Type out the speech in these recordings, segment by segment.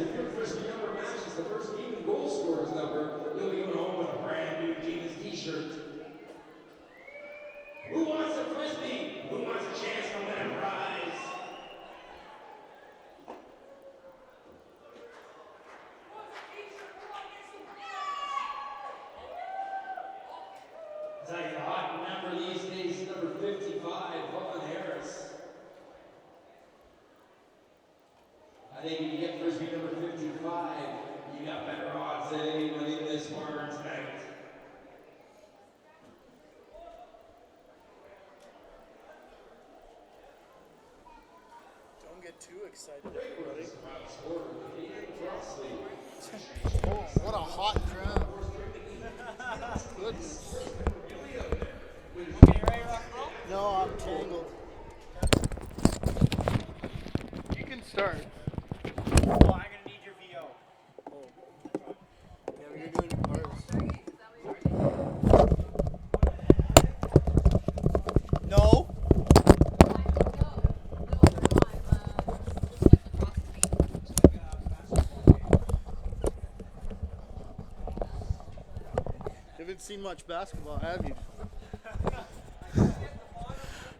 If your frisbee number matches the first even goal scorer's number, you'll be going home with a brand new Gina's t-shirt. Who wants a frisbee? Who wants a chance to win a prize? I'll tell you the hot number these days, number 55, Vaughn Harris. I think if you get frisbee number 55, you got better odds than anyone in this bar tonight. Don't get too excited, everybody. Oh, what a hot crowd. Goodness. Okay, ready to rock and roll? No, I'm tangled. You can start. Oh, I'm gonna need your VO. Yeah, you're doing bars. No. You haven't seen much basketball, have you?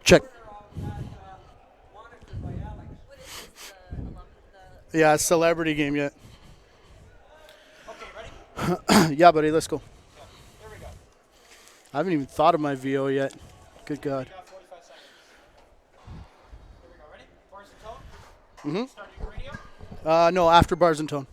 Check. Yeah, it's celebrity game yet. Okay, ready? Yeah, buddy, let's go. Here we go. I haven't even thought of my VO yet. Good God. We got 45 seconds. Here we go. Ready? Bars and tone? Starting your radio? No, after bars and tone.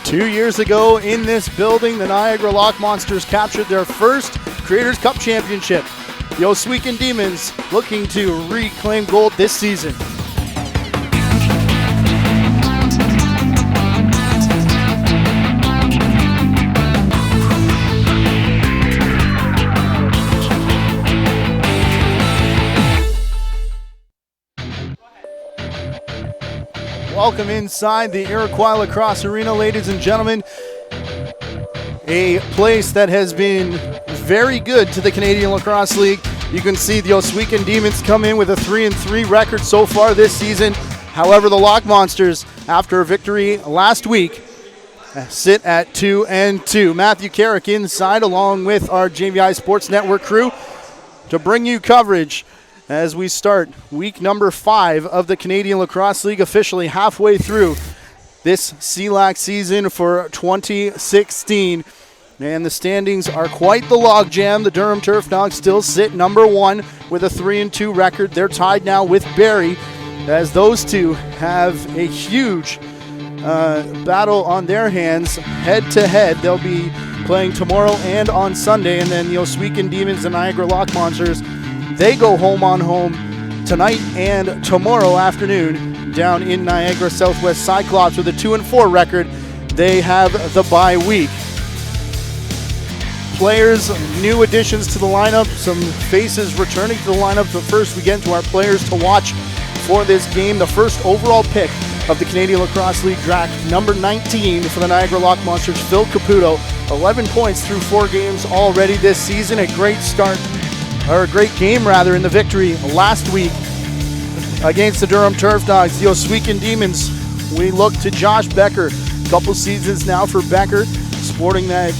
2 years ago in this building, the Niagara Lock Monsters captured their first Creators Cup championship. The Ohsweken Demons looking to reclaim gold this season. Welcome inside the Iroquois Lacrosse Arena, ladies and gentlemen. A place that has been very good to the Canadian Lacrosse League. You can see the Ohsweken Demons come in with a 3-3 record so far this season. However, the Lock Monsters, after a victory last week, sit at 2-2. Matthew Carrick inside along with our JVI Sports Network crew to bring you coverage as we start week number 5 of the Canadian Lacrosse League, officially halfway through this CLax season for 2016. And the standings are quite the logjam. The Durham Turf Dogs still sit number 1 with a 3-2 record. They're tied now with Barrie, as those two have a huge battle on their hands head-to-head. They'll be playing tomorrow and on Sunday. And then the Ohsweken Demons and Niagara Lock Monsters, they go home on home tonight and tomorrow afternoon down in Niagara. Southwest Cyclops with a 2-4 record. They have the bye week. Players, new additions to the lineup, some faces returning to the lineup. But first we get into our players to watch for this game. The first overall pick of the Canadian Lacrosse League draft, number 19 for the Niagara Lock Monsters, Phil Caputo. 11 points through 4 games already this season. A great start, or a great game rather, in the victory last week against the Durham Turf Dogs. The Ohsweken Demons, we look to Josh Becker. A couple seasons now for Becker, sporting that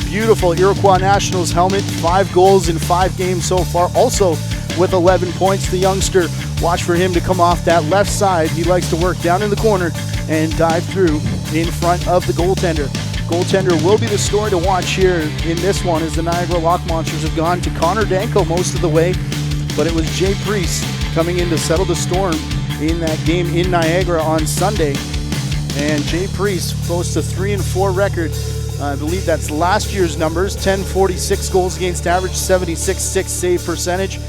beautiful Iroquois Nationals helmet. 5 goals in 5 games so far, also with 11 points. The youngster, watch for him to come off that left side. He likes to work down in the corner and dive through in front of the goaltender. Goaltender will be the story to watch here in this one, as the Niagara Lock Monsters have gone to Connor Danko most of the way, but it was Jay Priest coming in to settle the storm in that game in Niagara on Sunday. And Jay Priest boasts a 3-4 record. I believe that's last year's numbers. 1046 goals against average, 76.6 save percentage.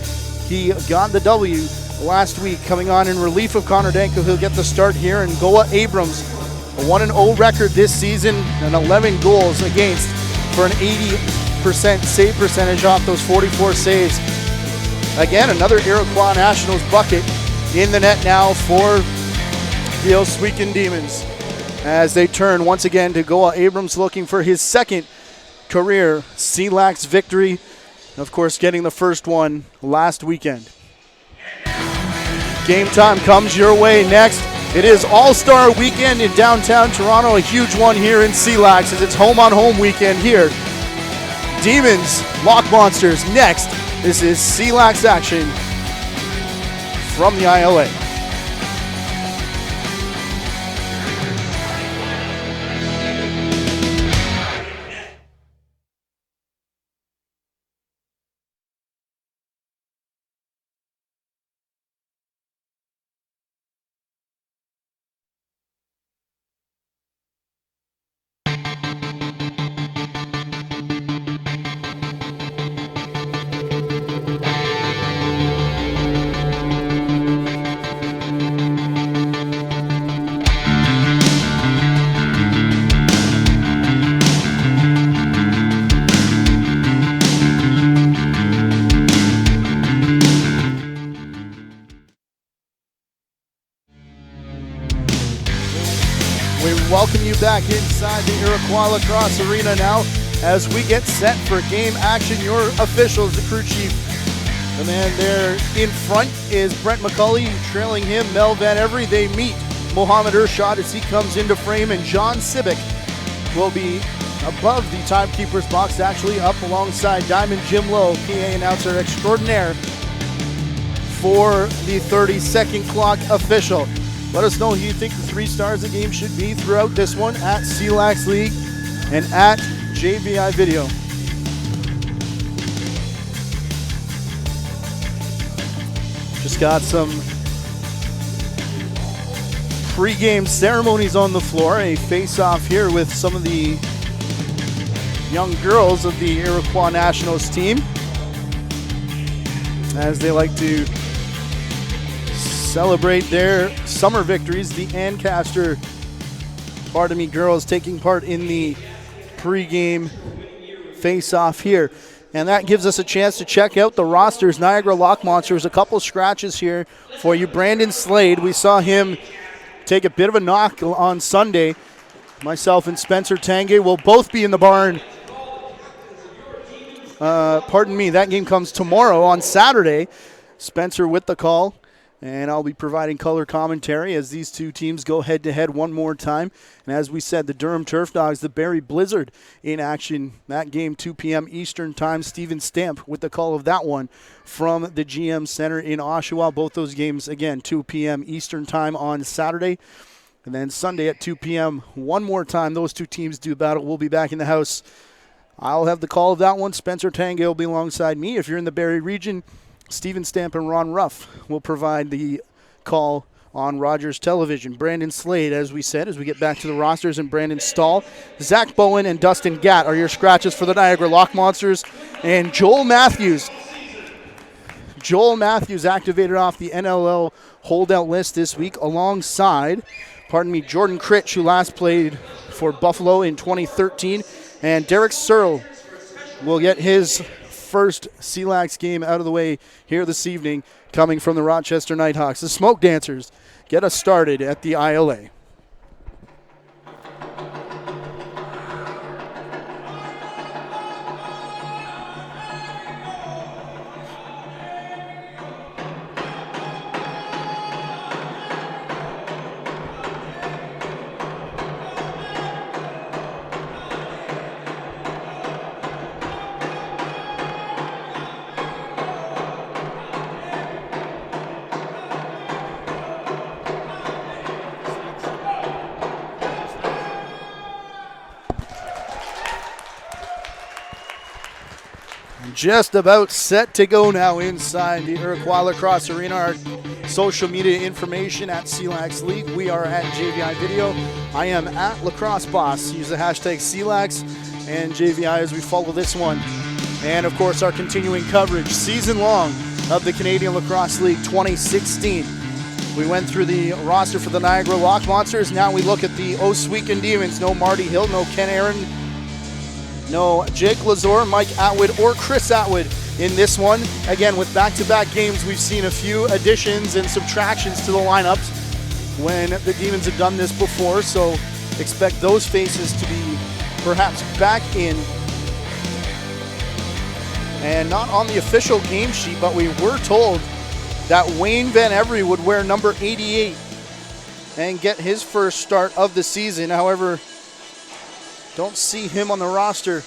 He got the W last week, coming on in relief of Connor Danko. He'll get the start here. And Goa Abrams, a 1-0 record this season and 11 goals against for an 80% save percentage off those 44 saves. Again, another Iroquois Nationals bucket in the net now for the Ohsweken Demons, as they turn once again to Goa Abrams, looking for his second career CLax victory. Of course, getting the first one last weekend. Game time comes your way next. It is All-Star Weekend in downtown Toronto, a huge one here in CLax, as it's home-on-home weekend here. Demons, Lock Monsters next. This is CLax action from the ILA. Welcome you back inside the Iroquois Lacrosse Arena now as we get set for game action. Your officials, the crew chief. The man there in front is Brent McCulley, trailing him Mel Van Every. They meet Mohamed Ershad as he comes into frame, and John Sibic will be above the timekeeper's box, actually up alongside Diamond Jim Lowe, PA announcer extraordinaire for the 30-second clock official. Let us know who you think the 3 stars of the game should be throughout this one at CLax League and at JVI Video. Just got some Pre-game ceremonies on the floor. A face-off here with some of the young girls of the Iroquois Nationals team, as they like to celebrate their summer victories. The Ancaster, girls taking part in the pre-game face-off here. And that gives us a chance to check out the rosters. Niagara Lock Monsters, a couple scratches here for you. Brandon Slade, we saw him take a bit of a knock on Sunday. Myself and Spencer Tanguay will both be in the barn. That game comes tomorrow on Saturday. Spencer with the call, and I'll be providing color commentary as these two teams go head-to-head one more time. And as we said, the Durham Turf Dogs, the Barrie Blizzard in action. That game, 2 p.m. Eastern Time. Steven Stamp with the call of that one from the GM Center in Oshawa. Both those games, again, 2 p.m. Eastern Time on Saturday. And then Sunday at 2 p.m., one more time, those two teams do battle. We'll be back in the house. I'll have the call of that one. Spencer Tanguay will be alongside me. If you're in the Barrie region, Steven Stamp and Ron Ruff will provide the call on Rogers Television. Brandon Slade, as we said, as we get back to the rosters, and Brandon Stahl. Zach Bowen and Dustin Gatt are your scratches for the Niagara Lock Monsters. And Joel Matthews activated off the NLL holdout list this week alongside, Jordan Critch, who last played for Buffalo in 2013. And Derek Searle will get his first CLax game out of the way here this evening, coming from the Rochester Nighthawks. The Smoke Dancers get us started at the ILA. Just about set to go now inside the Iroquois Lacrosse Arena. Our social media information at CLax League. We are at JVI Video. I am at Lacrosse Boss. Use the hashtag CLax and JVI as we follow this one. And of course our continuing coverage season long of the Canadian Lacrosse League 2016. We went through the roster for the Niagara Lock Monsters. Now we look at the Ohsweken Demons. No Marty Hill, no Ken Aaron, no Jake Lazor, Mike Atwood, or Chris Atwood in this one. Again, with back-to-back games, we've seen a few additions and subtractions to the lineups when the Demons have done this before, so expect those faces to be perhaps back in. And not on the official game sheet, but we were told that Wayne Van Every would wear number 88 and get his first start of the season. However, don't see him on the roster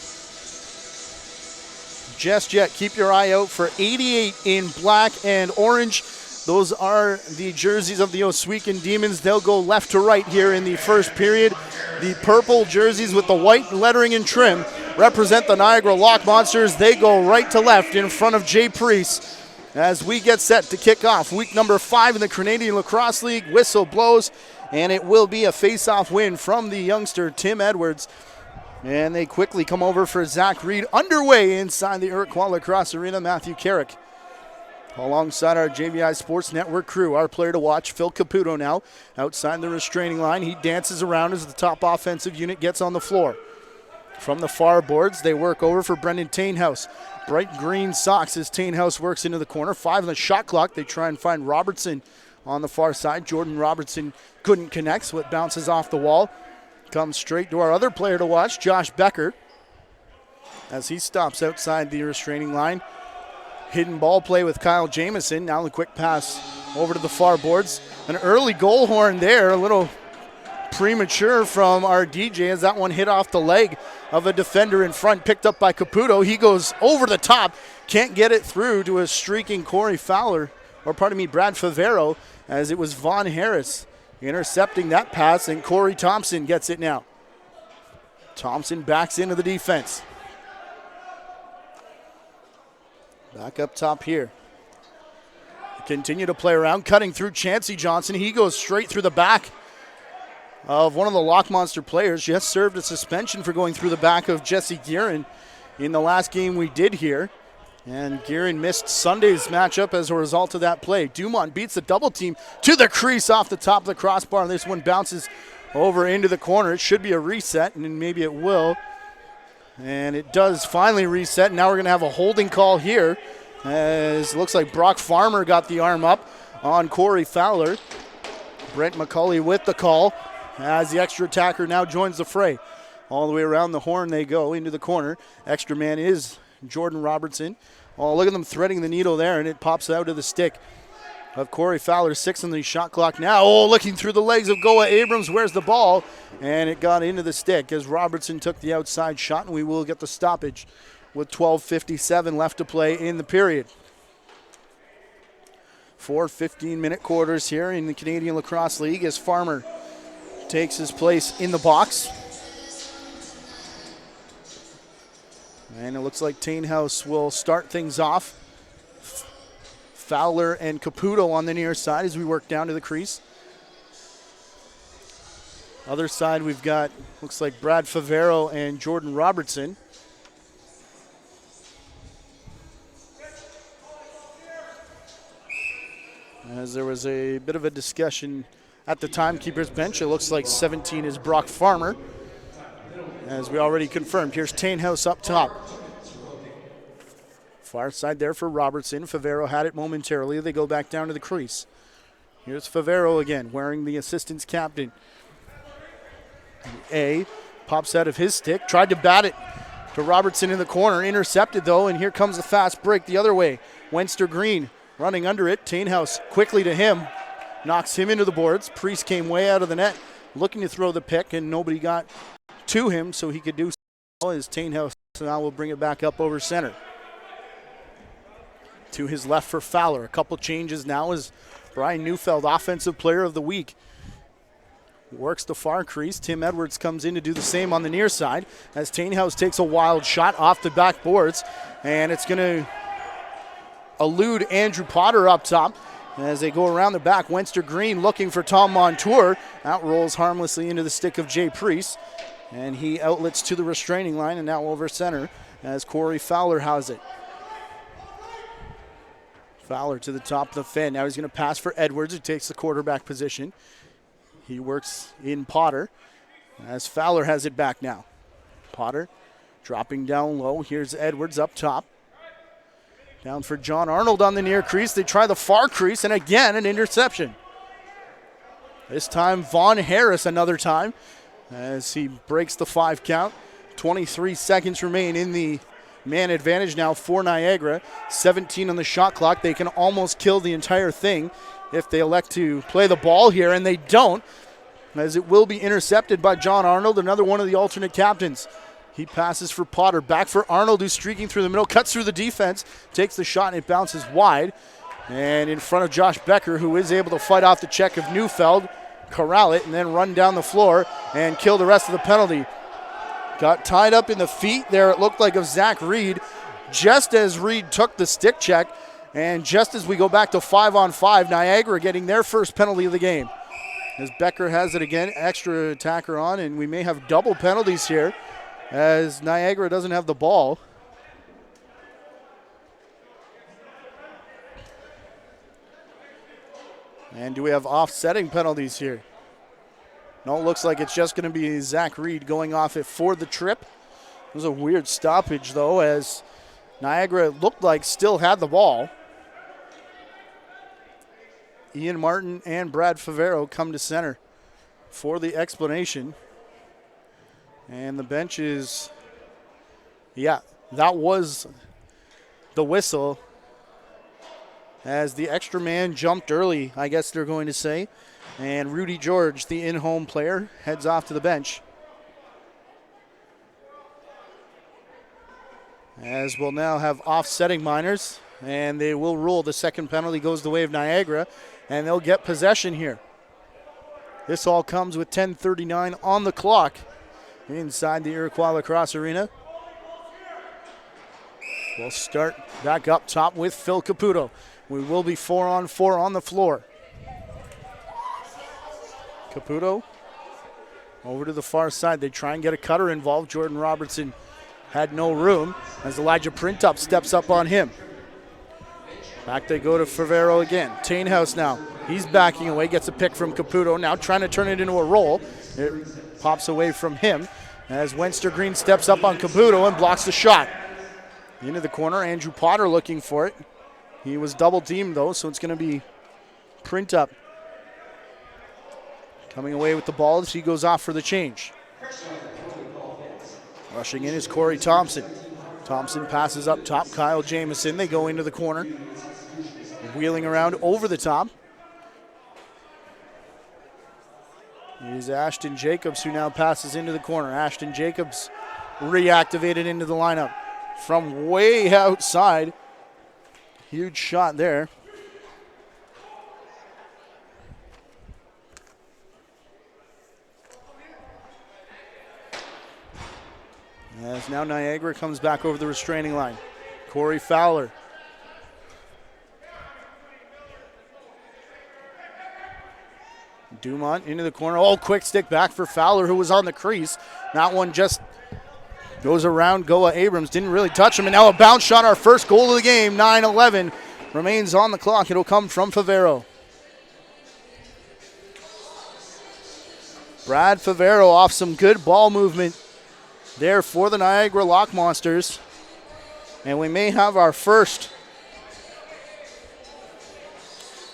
just yet. Keep your eye out for 88 in black and orange. Those are the jerseys of the Ohsweken Demons. They'll go left to right here in the first period. The purple jerseys with the white lettering and trim represent the Niagara Lock Monsters. They go right to left in front of Jay Priest as we get set to kick off week number 5 in the Canadian Lacrosse League. Whistle blows, and it will be a face-off win from the youngster Tim Edwards. And they quickly come over for Zach Reed. Underway inside the Iroquois Lacrosse Arena, Matthew Carrick. Alongside our JVI Sports Network crew, our player to watch, Phil Caputo now, outside the restraining line. He dances around as the top offensive unit gets on the floor. From the far boards, they work over for Brendan Tainhouse. Bright green socks as Tainhouse works into the corner. 5 on the shot clock. They try and find Robertson on the far side. Jordan Robertson couldn't connect, so it bounces off the wall. Comes straight to our other player to watch, Josh Becker, as he stops outside the restraining line. Hidden ball play with Kyle Jamieson. Now the quick pass over to the far boards. An early goal horn there, a little premature from our DJ as that one hit off the leg of a defender in front, picked up by Caputo. He goes over the top, can't get it through to a streaking Brad Favero, as it was Vaughn Harris intercepting that pass, and Corey Thompson gets it now. Thompson backs into the defense. Back up top here. Continue to play around, cutting through Chancey Johnson. He goes straight through the back of one of the Lock Monster players. Just served a suspension for going through the back of Jesse Guerin in the last game we did here. And Guerin missed Sunday's matchup as a result of that play. Dumont beats the double team to the crease off the top of the crossbar. This one bounces over into the corner. It should be a reset, and maybe it will. And it does finally reset. Now we're going to have a holding call here, as it looks like Brock Farmer got the arm up on Corey Fowler. Brent McCulley with the call as the extra attacker now joins the fray. All the way around the horn they go into the corner. Extra man is Jordan Robertson. Oh, look at them threading the needle there, and it pops out of the stick of Corey Fowler. 6 on the shot clock now. Oh, looking through the legs of Goa Abrams. Where's the ball? And it got into the stick as Robertson took the outside shot, and we will get the stoppage with 12:57 left to play in the period. 4 15-minute quarters here in the Canadian Lacrosse League as Farmer takes his place in the box. And it looks like Tainhouse will start things off. Fowler and Caputo on the near side as we work down to the crease. Other side we've got, looks like Brad Favero and Jordan Robertson. As there was a bit of a discussion at the timekeeper's bench, it looks like 17 is Brock Farmer. As we already confirmed, here's Tainhouse up top. Far side there for Robertson. Favero had it momentarily. They go back down to the crease. Here's Favero again, wearing the assistant's captain. A pops out of his stick. Tried to bat it to Robertson in the corner. Intercepted, though, and here comes the fast break the other way. Wenster Green running under it. Tainhouse quickly to him. Knocks him into the boards. Priest came way out of the net, looking to throw the pick, and nobody got to him, so he could do so as Tainhouse now will bring it back up over center. To his left for Fowler. A couple changes now as Brian Neufeld, Offensive Player of the Week, works the far crease. Tim Edwards comes in to do the same on the near side as Tainhouse takes a wild shot off the back boards, and it's going to elude Andrew Potter up top as they go around the back. Wenster Green looking for Tom Montour. Out rolls harmlessly into the stick of Jay Priest, and he outlets to the restraining line and now over center as Corey Fowler has it. Fowler to the top of the fin. Now he's going to pass for Edwards, who takes the quarterback position. He works in Potter as Fowler has it back now. Potter dropping down low. Here's Edwards up top. Down for John Arnold on the near crease. They try the far crease, and again an interception. This time Vaughn Harris another time as he breaks the 5 count. 23 seconds remain in the man advantage now for Niagara. 17 on the shot clock. They can almost kill the entire thing if they elect to play the ball here, and they don't, as it will be intercepted by John Arnold, another one of the alternate captains. He passes for Potter. Back for Arnold, who's streaking through the middle, cuts through the defense, takes the shot, and it bounces wide. And in front of Josh Becker, who is able to fight off the check of Neufeld, corral it, and then run down the floor and kill the rest of the penalty. Got tied up in the feet there, it looked like, of Zach Reed, just as Reed took the stick check. And just as we go back to 5-on-5, Niagara getting their first penalty of the game. As Becker has it again, extra attacker on, and we may have double penalties here as Niagara doesn't have the ball. And do we have offsetting penalties here? No, it looks like it's just going to be Zach Reed going off it for the trip. It was a weird stoppage, though, as Niagara looked like still had the ball. Ian Martin and Brad Favero come to center for the explanation. And the bench is, yeah, that was the whistle as the extra man jumped early, I guess they're going to say. And Rudy George, the in-home player, heads off to the bench. As we'll now have offsetting minors, and they will rule the second penalty goes the way of Niagara, and they'll get possession here. This all comes with 10:39 on the clock inside the Iroquois Lacrosse Arena. We'll start back up top with Phil Caputo. We will be 4-on-4 on the floor. Caputo Over to the far side. They try and get a cutter involved. Jordan Robertson had no room as Elijah Printup steps up on him. Back they go to Favero again. Tainhouse now. He's backing away, gets a pick from Caputo. Now trying to turn it into a roll. It pops away from him as Wenster Green steps up on Caputo and blocks the shot. Into the corner, Andrew Potter looking for it. He was double teamed though, so it's going to be Printup coming away with the ball as he goes off for the change. Rushing in is Corey Thompson. Thompson passes up top, Kyle Jamieson. They go into the corner. Wheeling around over the top is Ashton Jacobs, who now passes into the corner. Ashton Jacobs reactivated into the lineup from way outside. Huge shot there. As now Niagara comes back over the restraining line. Corey Fowler. Dumont into the corner. Oh, quick stick back for Fowler, who was on the crease. That one just goes around Goa Abrams. Didn't really touch him. And now a bounce shot, our first goal of the game. 9-11 remains on the clock. It'll come from Favero. Brad Favero off some good ball movement there for the Niagara Lock Monsters. And we may have our first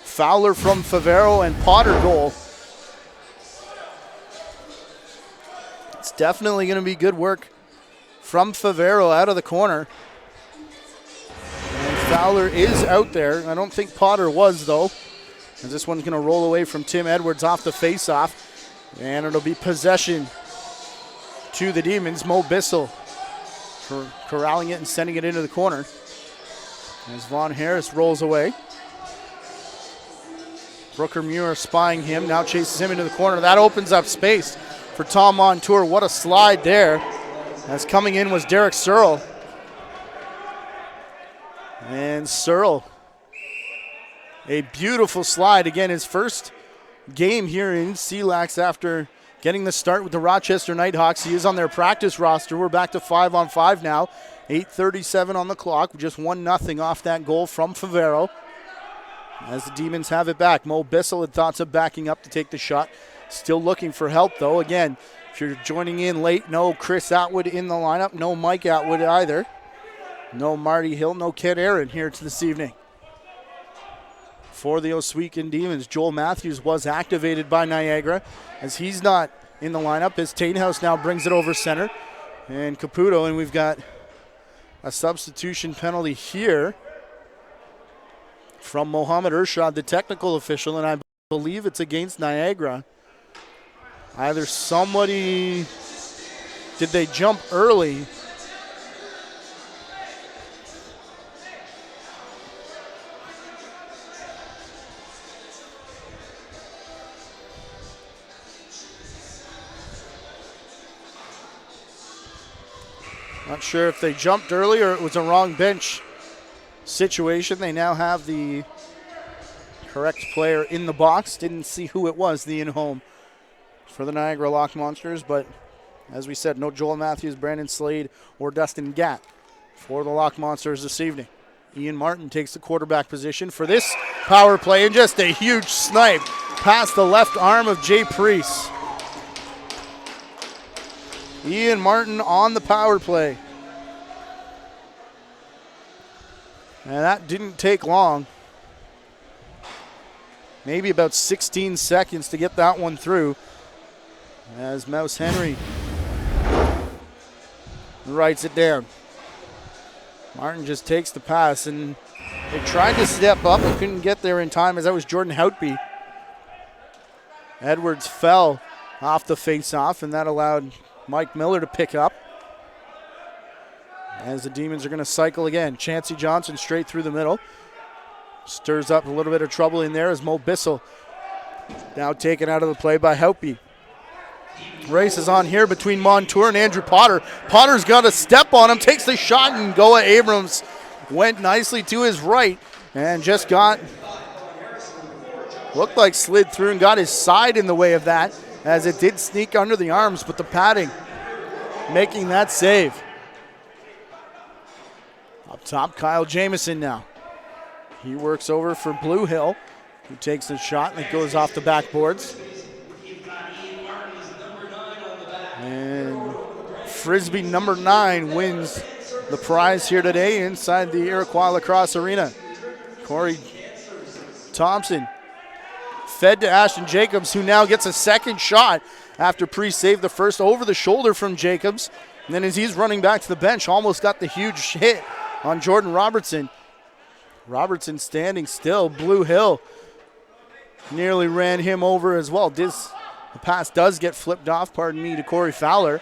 Fowler from Favero and Potter goal. It's definitely going to be good work from Favero out of the corner. And Fowler is out there. I don't think Potter was, though. As this one's going to roll away from Tim Edwards off the face-off. And it'll be possession to the Demons. Mo Bissell corralling it and sending it into the corner. As Vaughn Harris rolls away. Brooker Muir spying him, now chases him into the corner. That opens up space for Tom Montour. What a slide there. As coming in was Derek Searle. And Searle, a beautiful slide. Again, his first game here in CLax after getting the start with the Rochester Nighthawks. He is on their practice roster. We're back to 5-on-5 now. 8:37 on the clock. Just 1-0 off that goal from Favero. As the Demons have it back. Mo Bissell had thoughts of backing up to take the shot. Still looking for help, though. Again, if you're joining in late, no Chris Atwood in the lineup. No Mike Atwood either. No Marty Hill. No Ken Aaron here this evening. For the Ohsweken Demons, Joel Matthews was activated by Niagara. As he's not in the lineup, as Tainhouse now brings it over center. And Caputo, and we've got a substitution penalty here from Mohammed Ershad, the technical official, and I believe it's against Niagara. Either somebody, did they jump early? Not sure if they jumped early or it was a wrong bench situation. They now have the correct player in the box. Didn't see who it was, the in-home for the Niagara Lock Monsters. But as we said, no Joel Matthews, Brandon Slade, or Dustin Gatt for the Lock Monsters this evening. Ian Martin takes the quarterback position for this power play, and just a huge snipe past the left arm of Jay Priest. Ian Martin on the power play. And that didn't take long. Maybe about 16 seconds to get that one through. As Mouse Henry writes it down. Martin just takes the pass, and they tried to step up and couldn't get there in time, as that was Jordan Houtby. Edwards fell off the face-off, and that allowed Mike Miller to pick up. As the Demons are going to cycle again. Chancey Johnson straight through the middle. Stirs up a little bit of trouble in there as Mo Bissell now taken out of the play by Houtby. Race is on here between Montour and Andrew Potter. Potter's got a step on him, takes the shot, and Goa Abrams went nicely to his right and just looked like slid through and got his side in the way of that. as it did sneak under the arms, but the padding making that save. Up top, Kyle Jamieson now. He works over for Blue Hill, who takes the shot and it goes off the backboards. And Frisbee number 9 wins the prize here today inside the Iroquois Lacrosse Arena. Corey Thompson fed to Ashton Jacobs, who now gets a second shot after pre-save the first over the shoulder from Jacobs. And then as he's running back to the bench, almost got the huge hit on Jordan Robertson. Robertson standing still. Blue Hill nearly ran him over as well. The pass does get flipped off, to Corey Fowler.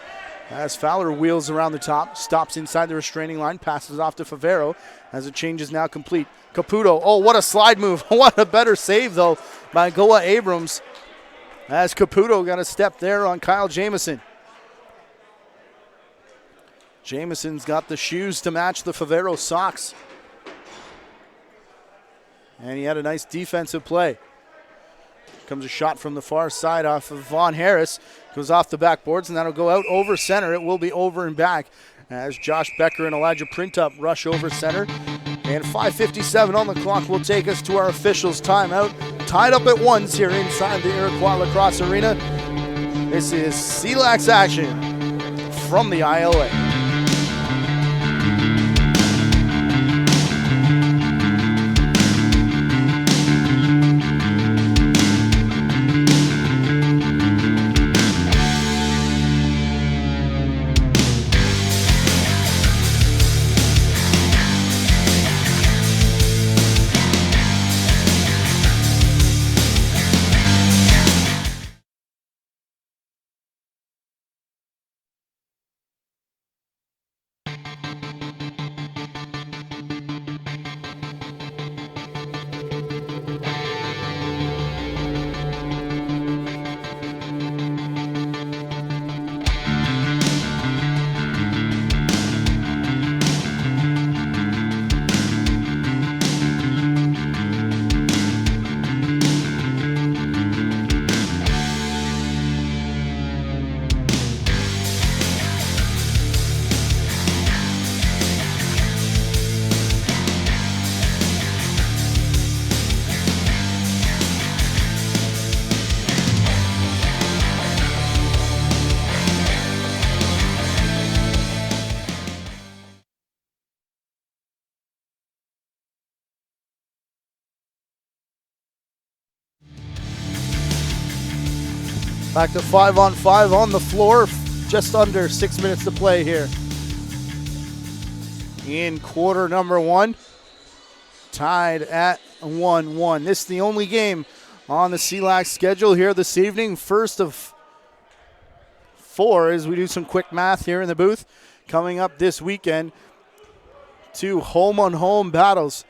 As Fowler wheels around the top, stops inside the restraining line, passes off to Favero as the change is now complete. Caputo, oh, what a slide move. What a better save, though, by Goa Abrams, as Caputo got a step there on Kyle Jamieson. Jamieson's got the shoes to match the Favero socks. And he had a nice defensive play. Comes a shot from the far side off of Vaughn Harris. Goes off the backboards, and that'll go out over center. It will be over and back as Josh Becker and Elijah Printup rush over center. And 5:57 on the clock will take us to our officials' timeout. Tied up at ones here inside the Iroquois Lacrosse Arena. This is CLax action from the ILA. Back to 5-on-5 on the floor. Just under 6 minutes to play here in quarter number 1. Tied at 1-1. This is the only game on the CLax schedule here this evening. First of 4 as we do some quick math here in the booth. Coming up this weekend, 2 home-on-home battles.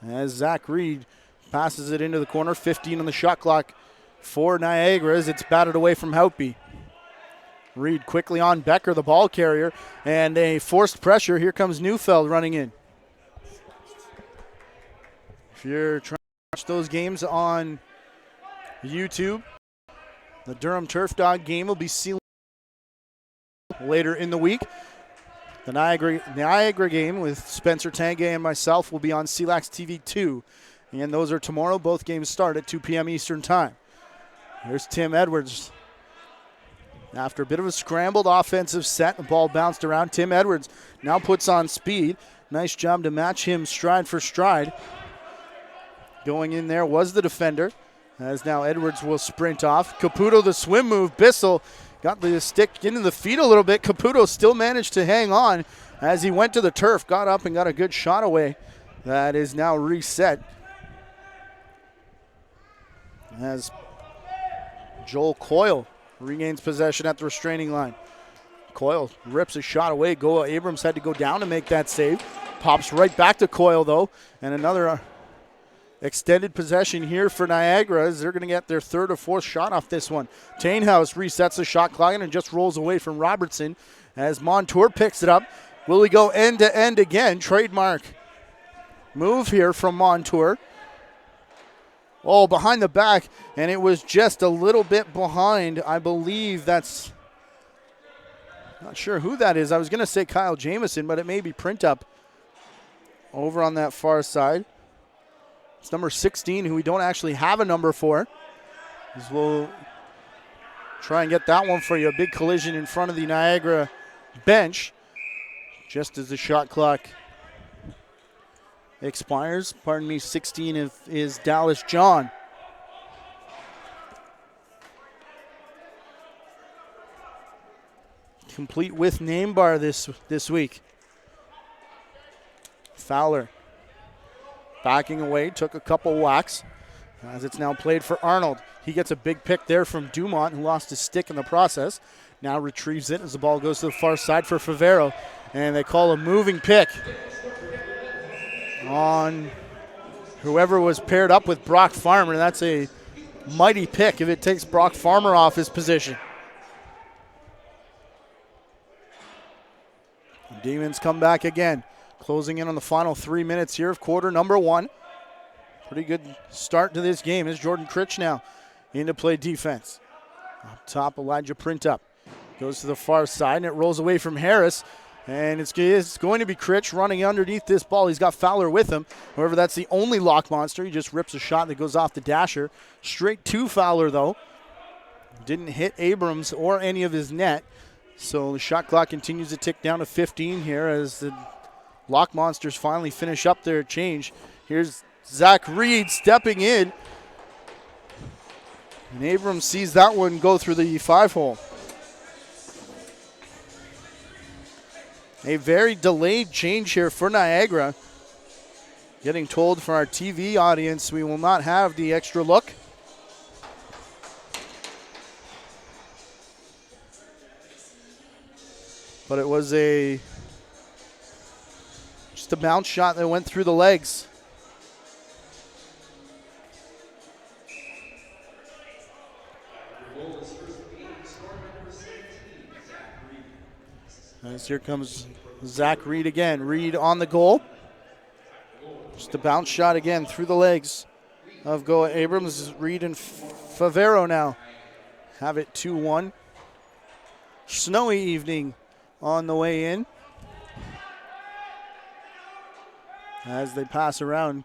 As Zach Reed passes it into the corner, 15 on the shot clock for Niagara as it's batted away from Houtby. Reed quickly on Becker, the ball carrier, and a forced pressure. Here comes Neufeld running in. If you're trying to watch those games on YouTube, the Durham Turf Dog game will be seen later in the week. The Niagara game with Spencer Tanguay and myself will be on CLax TV 2, and those are tomorrow. Both games start at 2 p.m. Eastern Time. Here's Tim Edwards. After a bit of a scrambled offensive set, the ball bounced around. Tim Edwards now puts on speed. Nice job to match him stride for stride. Going in there was the defender, as now Edwards will sprint off. Caputo, the swim move. Bissell got the stick into the feet a little bit. Caputo still managed to hang on as he went to the turf, got up and got a good shot away. That is now reset. As Joel Coyle regains possession at the restraining line. Coyle rips a shot away. Goa Abrams had to go down to make that save. Pops right back to Coyle, though. And another extended possession here for Niagara as they're going to get their third or fourth shot off this one. Tainhouse resets the shot clock and just rolls away from Robertson as Montour picks it up. Will he go end to end again? Trademark move here from Montour. Oh, behind the back, and it was just a little bit behind. I believe that's, not sure who that is. I was going to say Kyle Jamieson, but it may be Print Up over on that far side. It's number 16, who we don't actually have a number for. As we'll try and get that one for you. A big collision in front of the Niagara bench just as the shot clock expires. Pardon me, 16 is Dallas John. Complete with name bar this week. Fowler backing away, took a couple whacks as it's now played for Arnold. He gets a big pick there from Dumont, who lost his stick in the process. Now retrieves it as the ball goes to the far side for Favero, and they call a moving pick on whoever was paired up with Brock Farmer. That's a mighty pick if it takes Brock Farmer off his position. Demons come back again, closing in on the final 3 minutes here of quarter number 1. Pretty good start to this game as Jordan Critch now into play defense. Up top, Elijah Printup goes to the far side, and it rolls away from Harris. And it's going to be Critch running underneath this ball. He's got Fowler with him. However, that's the only lock monster. He just rips a shot that goes off the dasher. Straight to Fowler, though. Didn't hit Abrams or any of his net. So the shot clock continues to tick down to 15 here as the lock monsters finally finish up their change. Here's Zach Reed stepping in. And Abrams sees that one go through the 5-hole. A very delayed change here for Niagara. Getting told for our TV audience we will not have the extra look. But it was just a bounce shot that went through the legs. As here comes Zach Reed again. Reed on the goal. Just a bounce shot again through the legs of Goa Abrams. Reed and Favero now have it 2-1. Snowy evening on the way in. As they pass around,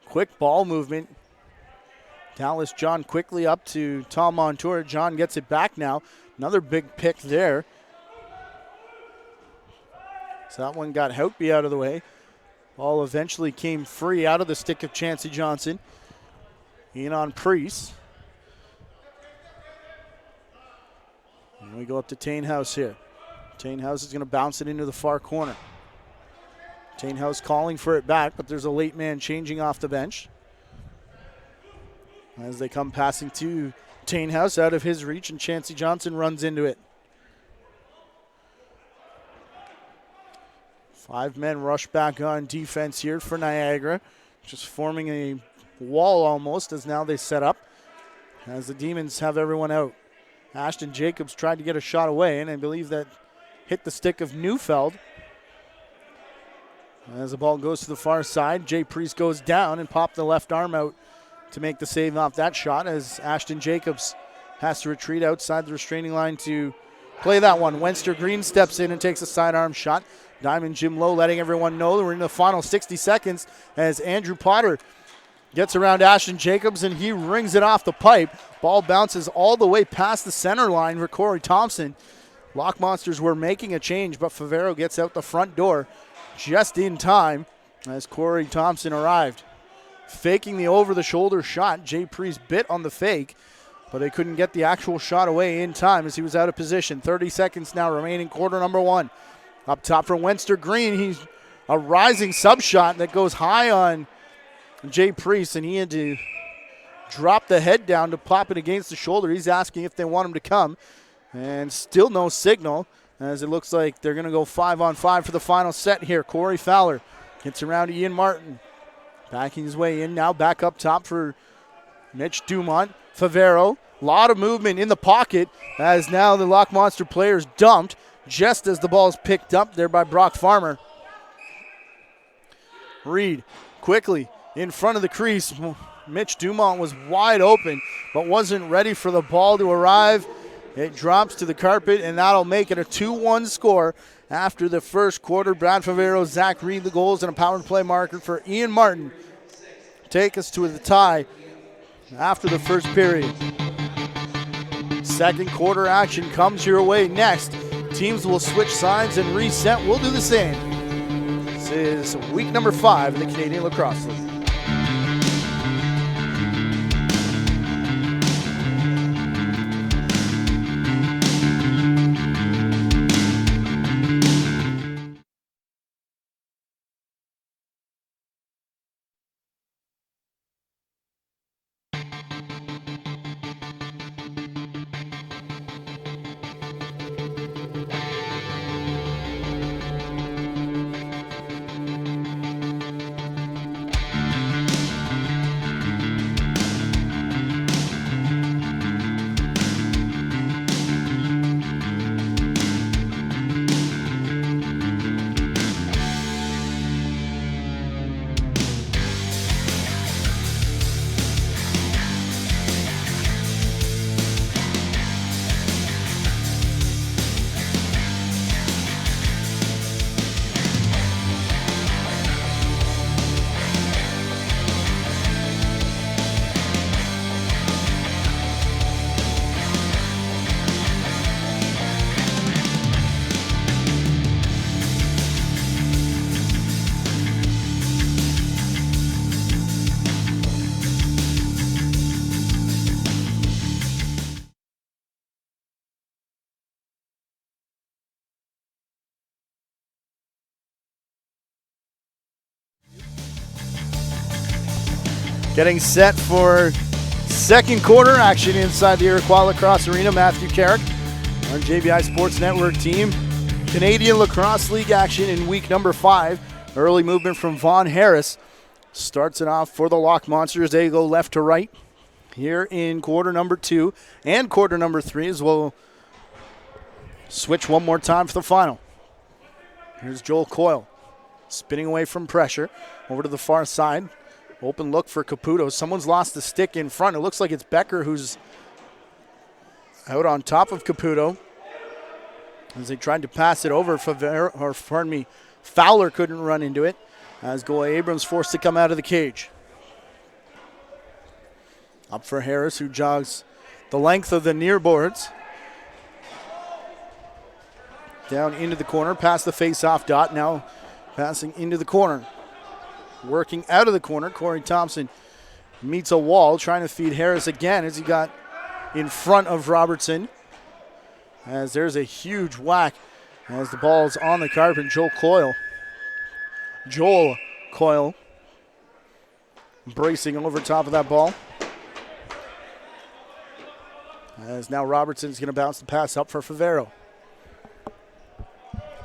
quick ball movement. Dallas John quickly up to Tom Montour. John gets it back now. Another big pick there. So that one got Houtby out of the way. Ball eventually came free out of the stick of Chancey Johnson. In on Priest. And we go up to Tainhouse here. Tainhouse is going to bounce it into the far corner. Tainhouse calling for it back, but there's a late man changing off the bench. As they come passing to Tainhouse out of his reach, and Chancey Johnson runs into it. 5 men rush back on defense here for Niagara. Just forming a wall almost as now they set up. As the Demons have everyone out. Ashton Jacobs tried to get a shot away, and I believe that hit the stick of Neufeld. As the ball goes to the far side, Jay Priest goes down and popped the left arm out to make the save off that shot as Ashton Jacobs has to retreat outside the restraining line to play that one. Wenster Green steps in and takes a sidearm shot. Diamond Jim Lowe letting everyone know that we're in the final 60 seconds as Andrew Potter gets around Ashton Jacobs and he rings it off the pipe. Ball bounces all the way past the center line for Corey Thompson. Lock Monsters were making a change, but Favero gets out the front door just in time as Corey Thompson arrived. Faking the over-the-shoulder shot. Jay Priest bit on the fake, but they couldn't get the actual shot away in time as he was out of position. 30 seconds now remaining, quarter number 1. Up top for Wenster Green. He's a rising sub shot that goes high on Jay Priest, and he had to drop the head down to pop it against the shoulder. He's asking if they want him to come, and still no signal as it looks like they're going to go 5-on-5 for the final set here. Corey Fowler gets around to Ian Martin. Backing his way in now, back up top for Mitch Dumont. Favero, a lot of movement in the pocket as now the Lock Monster players dumped just as the ball is picked up there by Brock Farmer. Reed quickly in front of the crease. Mitch Dumont was wide open, but wasn't ready for the ball to arrive. It drops to the carpet, and that'll make it a 2-1 score after the first quarter. Brad Favero, Zach Reed, the goals, and a power play marker for Ian Martin take us to the tie after the first period. Second quarter action comes your way next. Teams will switch sides and reset. We'll do the same. This is week number 5 in the Canadian Lacrosse League. Getting set for second quarter action inside the Iroquois Lacrosse Arena. Matthew Carrick, our JBI Sports Network team. Canadian Lacrosse League action in week number 5. Early movement from Vaughn Harris starts it off for the Lock Monsters. They go left to right here in quarter number 2 and quarter number 3 as we'll switch one more time for the final. Here's Joel Coyle spinning away from pressure over to the far side. Open look for Caputo. Someone's lost the stick in front. It looks like it's Becker who's out on top of Caputo as they tried to pass it over. Fowler couldn't run into it as Goa Abrams forced to come out of the cage. Up for Harris, who jogs the length of the near boards. Down into the corner, past the face-off dot, now passing into the corner. Working out of the corner, Corey Thompson meets a wall, trying to feed Harris again as he got in front of Robertson. As there's a huge whack as the ball's on the carpet. Joel Coyle bracing over top of that ball. As now Robertson's going to bounce the pass up for Favero.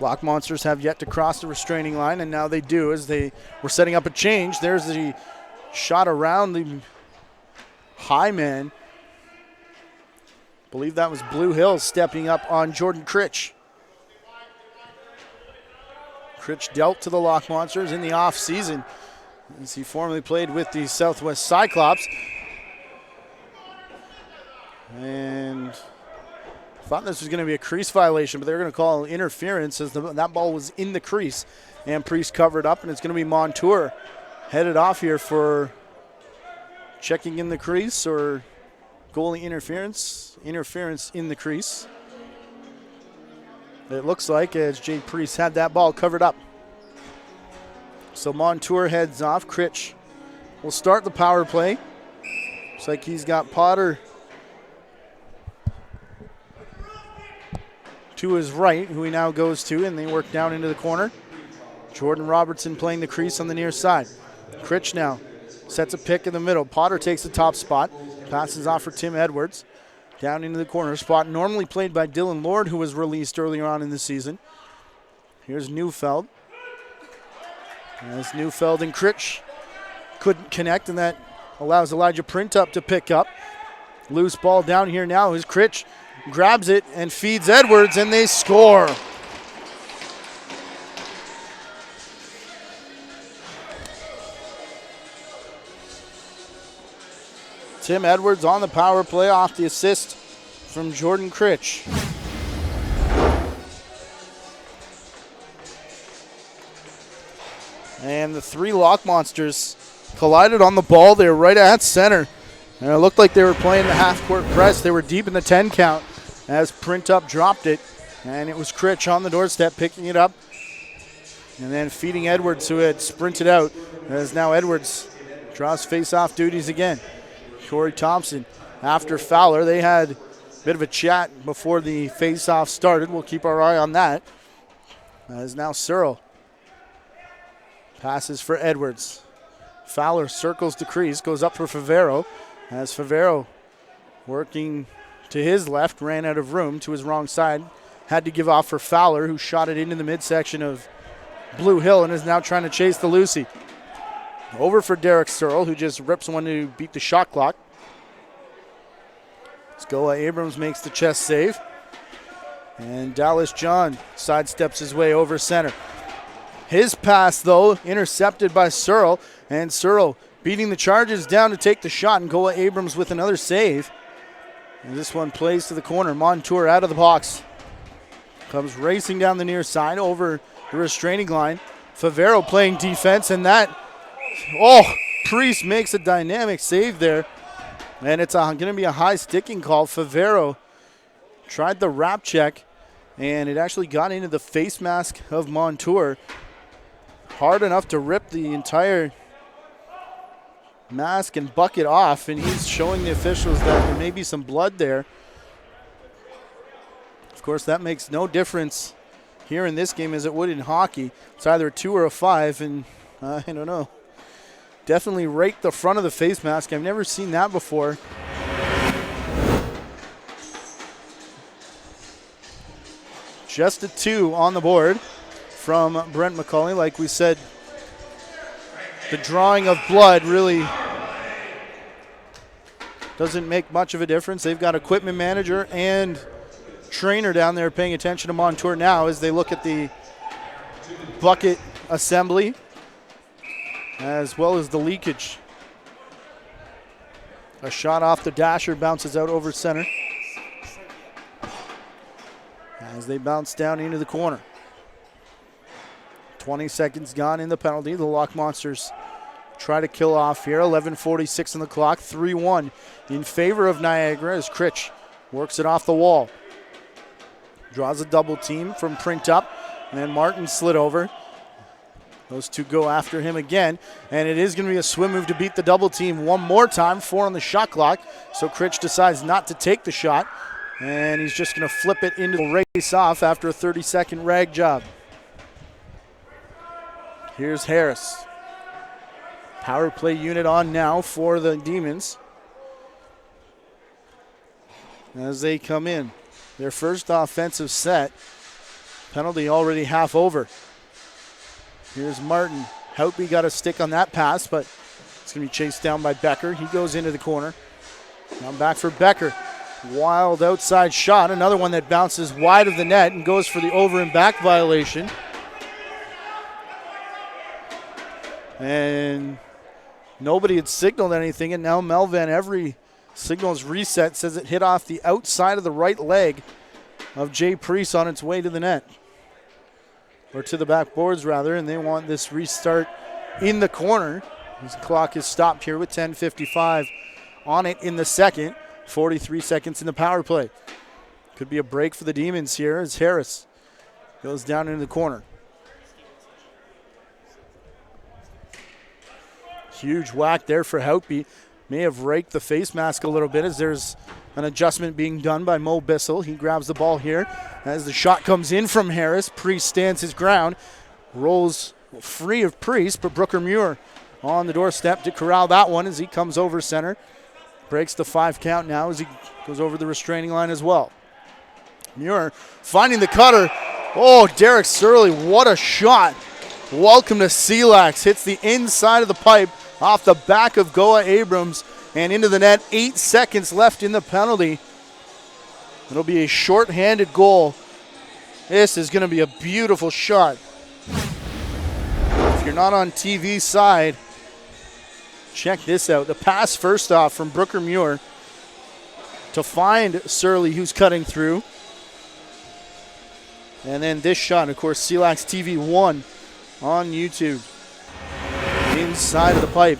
Lock Monsters have yet to cross the restraining line, and now they do as they were setting up a change. There's the shot around the high man. I believe that was Blue Hill stepping up on Jordan Critch. Critch dealt to the Lock Monsters in the off season as he formerly played with the Southwest Cyclops. And thought this was going to be a crease violation, but they're going to call interference as that ball was in the crease. And Priest covered up, and it's going to be Montour headed off here for checking in the crease or goalie interference. Interference in the crease. It looks like as Jay Priest had that ball covered up. So Montour heads off. Critch will start the power play. Looks like he's got Potter to his right, who he now goes to, and they work down into the corner. Jordan Robertson playing the crease on the near side. Critch now sets a pick in the middle. Potter takes the top spot, passes off for Tim Edwards. Down into the corner spot, normally played by Dylan Lord, who was released earlier on in the season. Here's Neufeld. As Neufeld and Critch couldn't connect, and that allows Elijah Printup to pick up. Loose ball down here now is Critch. Grabs it and feeds Edwards, and they score. Tim Edwards on the power play off the assist from Jordan Critch. And the three Lock Monsters collided on the ball there right at center. And it looked like they were playing the half-court press. They were deep in the 10 count as Print Up dropped it. And it was Critch on the doorstep picking it up. And then feeding Edwards, who had sprinted out. As now Edwards draws face-off duties again. Corey Thompson after Fowler. They had a bit of a chat before the face-off started. We'll keep our eye on that. As now Searle passes for Edwards. Fowler circles the crease, goes up for Favero. As Favero working to his left, ran out of room to his wrong side. Had to give off for Fowler, who shot it into the midsection of Blue Hill and is now trying to chase the Lucy. Over for Derek Searle, who just rips one to beat the shot clock. Scoa Abrams makes the chest save. And Dallas John sidesteps his way over center. His pass, though, intercepted by Searle. And Searle beating the Chargers down to take the shot. And Goa Abrams with another save. And this one plays to the corner. Montour out of the box. Comes racing down the near side over the restraining line. Favero playing defense. And that, Priest makes a dynamic save there. And it's going to be a high sticking call. Favero tried the wrap check. And it actually got into the face mask of Montour. Hard enough to rip the entire mask and bucket off, and he's showing the officials that there may be some blood there. Of course, that makes no difference here in this game as it would in hockey. It's either a 2 or a 5, and I don't know. Definitely raked the front of the face mask. I've never seen that before. Just a 2 on the board from Brent McCauley. Like we said, the drawing of blood really doesn't make much of a difference. They've got equipment manager and trainer down there paying attention to Montour now as they look at the bucket assembly as well as the leakage. A shot off the dasher bounces out over center as they bounce down into the corner. 20 seconds gone in the penalty. The Lock Monsters try to kill off here. 11:46 on the clock. 3-1 in favor of Niagara as Critch works it off the wall. Draws a double team from Print Up. And then Martin slid over. Those two go after him again. And it is going to be a swim move to beat the double team one more time. 4 on the shot clock. So Critch decides not to take the shot. And he's just going to flip it into the race off after a 30-second rag job. Here's Harris. Power play unit on now for the Demons as they come in. Their first offensive set. Penalty already half over. Here's Martin. Houtby got a stick on that pass, but it's going to be chased down by Becker. He goes into the corner. Now back for Becker. Wild outside shot. Another one that bounces wide of the net and goes for the over and back violation. And nobody had signaled anything, and now Mel Van Every signals reset, says it hit off the outside of the right leg of Jay Priest on its way to the net. Or to the backboards, rather, and they want this restart in the corner. This clock is stopped here with 10:55 on it in the second. 43 seconds in the power play. Could be a break for the Demons here as Harris goes down into the corner. Huge whack there for Houtby. May have raked the face mask a little bit as there's an adjustment being done by Mo Bissell. He grabs the ball here as the shot comes in from Harris. Priest stands his ground, rolls free of Priest, but Brooker Muir on the doorstep to corral that one as he comes over center. Breaks the 5 count now as he goes over the restraining line as well. Muir finding the cutter. Oh, Derek Surley, what a shot. Welcome to CLax. Hits the inside of the pipe off the back of Goa Abrams and into the net. 8 seconds left in the penalty. It'll be a short-handed goal. This is going to be a beautiful shot. If you're not on TV side, Check this out. The pass first off from Brooker Muir to find Surly, who's cutting through. And then this shot, of course, CLax TV 1 on YouTube. Inside of the pipe.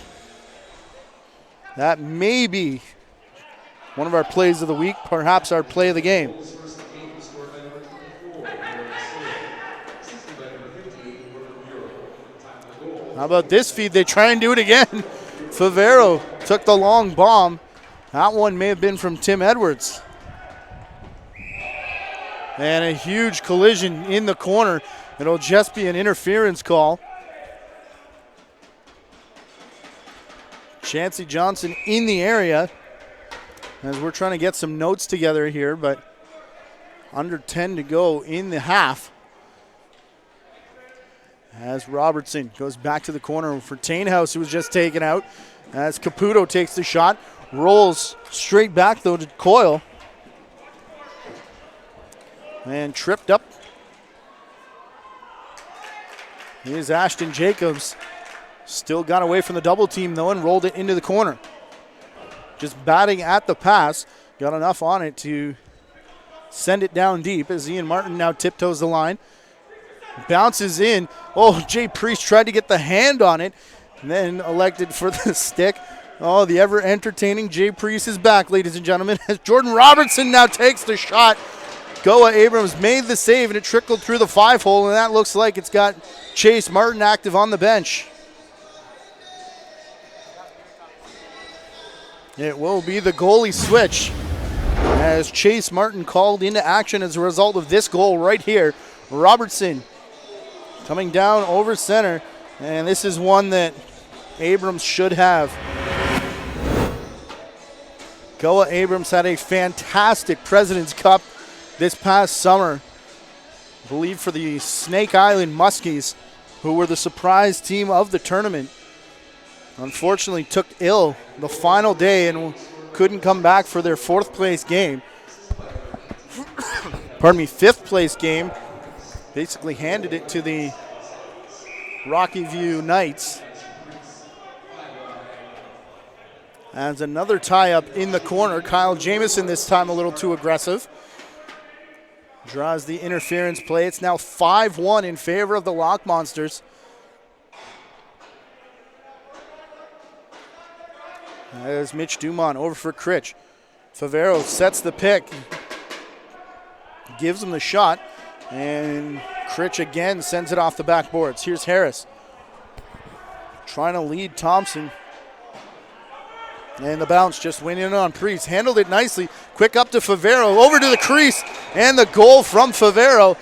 That may be one of our plays of the week, perhaps our play of the game. How about this feed? They try and do it again. Favero took the long bomb. That one may have been from Tim Edwards. And a huge collision in the corner. It'll just be an interference call. Chancey Johnson in the area as we're trying to get some notes together here, but under 10 to go in the half. As Robertson goes back to the corner for Tainhouse, who was just taken out. As Caputo takes the shot, rolls straight back though to Coyle. And tripped up. Here's Ashton Jacobs. Still got away from the double team though and rolled it into the corner. Just batting at the pass. Got enough on it to send it down deep as Ian Martin now tiptoes the line. Bounces in. Oh, Jay Priest tried to get the hand on it and then elected for the stick. Oh, the ever-entertaining Jay Priest is back, ladies and gentlemen, as Jordan Robertson now takes the shot. Goa Abrams made the save, and it trickled through the 5-hole, and that looks like it's got Chase Martin active on the bench. It will be the goalie switch as Chase Martin called into action as a result of this goal right here. Robertson coming down over center, and this is one that Abrams should have. Goa Abrams had a fantastic President's Cup this past summer, I believe for the Snake Island Muskies, who were the surprise team of the tournament. Unfortunately took ill the final day and couldn't come back for their 4th place game. Pardon me, 5th place game. Basically handed it to the Rocky View Knights. As another tie-up in the corner. Kyle Jamieson this time a little too aggressive. Draws the interference play. It's now 5-1 in favor of the Lock Monsters. As Mitch Dumont over for Critch. Favero sets the pick. Gives him the shot. And Critch again sends it off the backboards. Here's Harris. Trying to lead Thompson. And the bounce just went in on Priest. Handled it nicely. Quick up to Favero. Over to the crease. And the goal from Favero.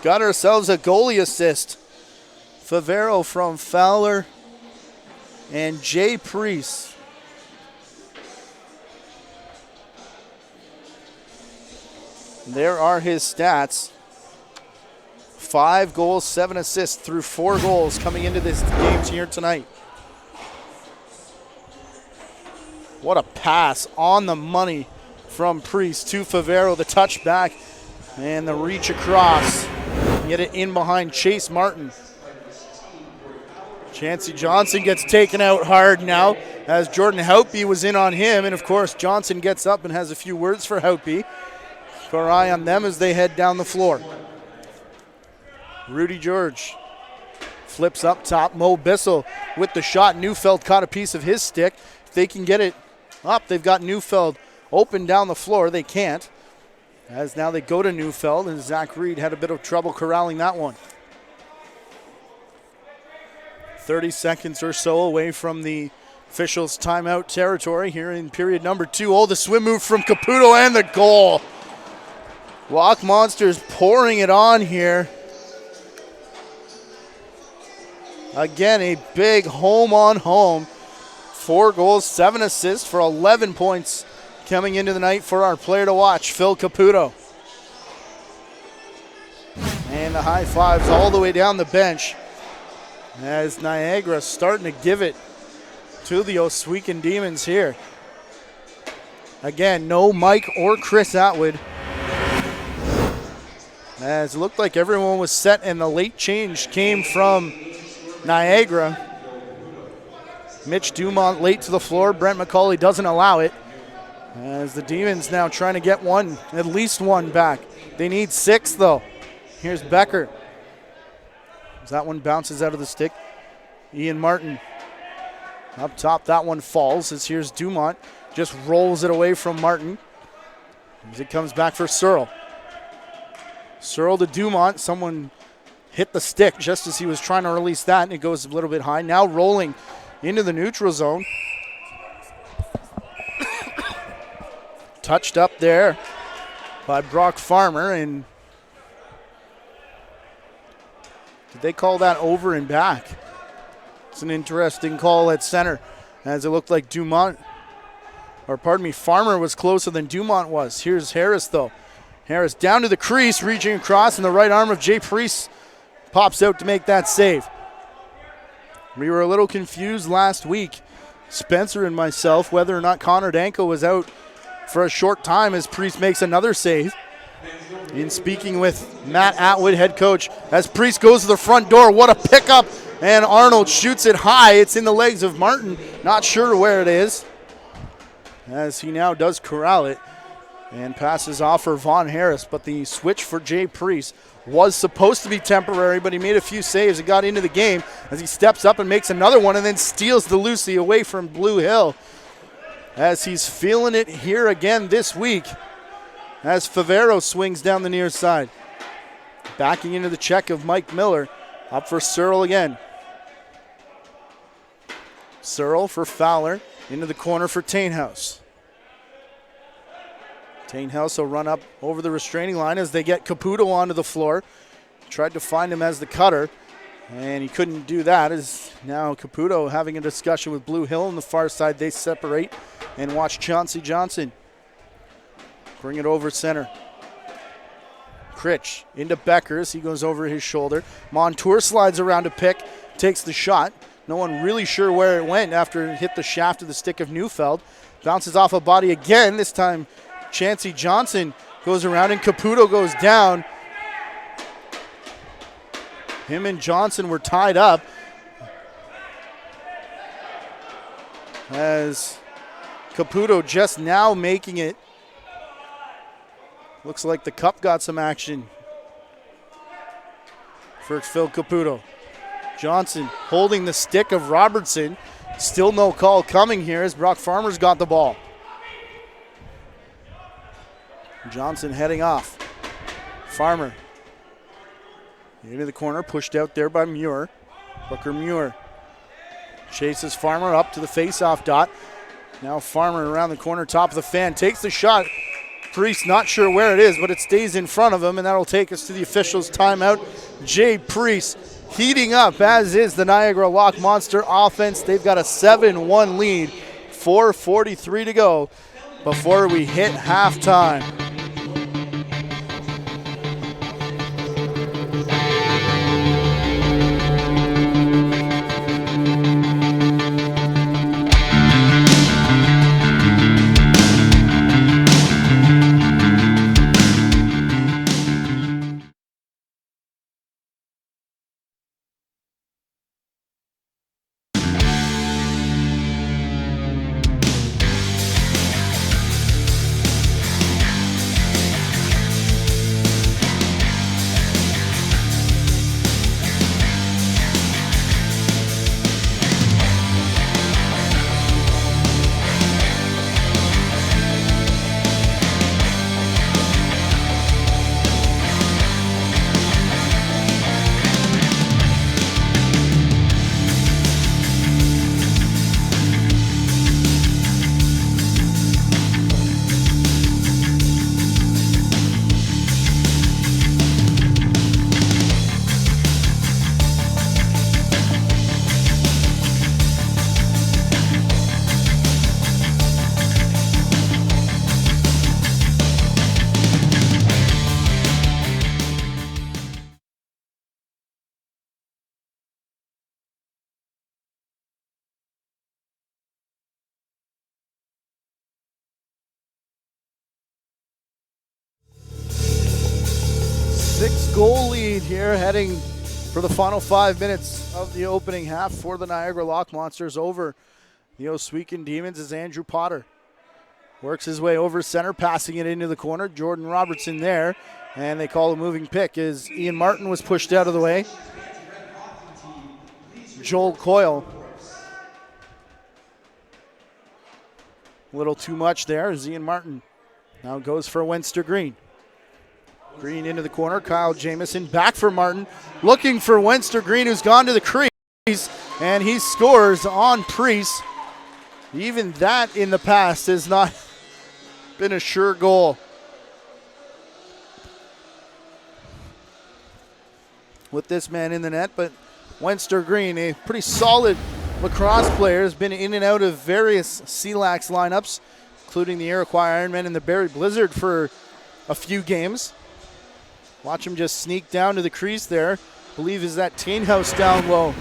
Got ourselves a goalie assist. Favero from Fowler and Jay Priest. There are his stats. 5 goals, 7 assists through 4 goals coming into this game here tonight. What a pass on the money from Priest to Favero. The touch back and the reach across. Get it in behind Chase Martin. Chancey Johnson gets taken out hard now as Jordan Houtby was in on him. And, of course, Johnson gets up and has a few words for Houtby. Keep our eye on them as they head down the floor. Rudy George flips up top. Mo Bissell with the shot. Neufeld caught a piece of his stick. If they can get it up, they've got Neufeld open down the floor. They can't. As now they go to Neufeld, and Zach Reed had a bit of trouble corralling that one. 30 seconds or so away from the officials' timeout territory here in period number 2. Oh, the swim move from Caputo and the goal. Lock Monsters pouring it on here. Again, a big home-on-home. 4 goals, 7 assists for 11 points coming into the night for our player to watch, Phil Caputo. And the high fives all the way down the bench as Niagara starting to give it to the Ohsweken Demons here. Again, no Mike or Chris Atwood. As it looked like everyone was set and the late change came from Niagara. Mitch Dumont late to the floor. Brent McCauley doesn't allow it. As the Demons now trying to get one, at least one back. They need 6 though. Here's Becker. As that one bounces out of the stick. Ian Martin up top, that one falls as here's Dumont. Just rolls it away from Martin. As it comes back for Searle. Searle to Dumont. Someone hit the stick just as he was trying to release that, and it goes a little bit high. Now rolling into the neutral zone. Touched up there by Brock Farmer, and did they call that over and back? It's an interesting call at center, as it looked like Farmer was closer than Dumont was. Here's Harris though. Harris down to the crease, reaching across, and the right arm of Jay Priest pops out to make that save. We were a little confused last week, Spencer and myself, whether or not Connor Danko was out for a short time as Priest makes another save. In speaking with Matt Atwood, head coach, as Priest goes to the front door, what a pickup, and Arnold shoots it high. It's in the legs of Martin, not sure where it is, as he now does corral it and passes off for Vaughn Harris. But the switch for Jay Priest was supposed to be temporary, but he made a few saves and got into the game as he steps up and makes another one and then steals the Lucy away from Blue Hill, as he's feeling it here again this week as Favero swings down the near side. Backing into the check of Mike Miller. Up for Searle again. Searle for Fowler. Into the corner for Tainhouse. Tainhouse will run up over the restraining line as they get Caputo onto the floor. Tried to find him as the cutter, and he couldn't do that, as now Caputo having a discussion with Blue Hill on the far side. They separate and watch Chauncey Johnson bring it over center. Critch into Beckers. He goes over his shoulder. Montour slides around to pick, takes the shot. No one really sure where it went after it hit the shaft of the stick of Neufeld. Bounces off a body again. This time Chauncey Johnson goes around and Caputo goes down. Him and Johnson were tied up as Caputo just now making it. Looks like the cup got some action for Phil Caputo. Johnson holding the stick of Robertson. Still no call coming here as Brock Farmer's got the ball. Johnson heading off. Farmer into the corner, pushed out there by Muir. Booker Muir chases Farmer up to the face-off dot. Now Farmer around the corner, top of the fan, takes the shot. Priest not sure where it is, but it stays in front of him, and that'll take us to the officials' timeout. Jay Priest heating up, as is the Niagara Lock Monster offense. They've got a 7-1 lead, 4:43 to go before we hit halftime. Six-goal lead here, heading for the final 5 minutes of the opening half for the Niagara Lock Monsters over the Ohsweken Demons as Andrew Potter works his way over center, passing it into the corner. Jordan Robertson there, and they call a moving pick as Ian Martin was pushed out of the way. Joel Coyle. A little too much there as Ian Martin now goes for Wenster Green. Green into the corner. Kyle Jamieson back for Martin. Looking for Wenster Green, who's gone to the crease, and he scores on Priest. Even that in the past has not been a sure goal. With this man in the net, but Wenster Green, a pretty solid lacrosse player, has been in and out of various CLax lineups, including the Iroquois Ironmen and the Barrie Blizzard for a few games. Watch him just sneak down to the crease there. I believe is that Tainhouse down low.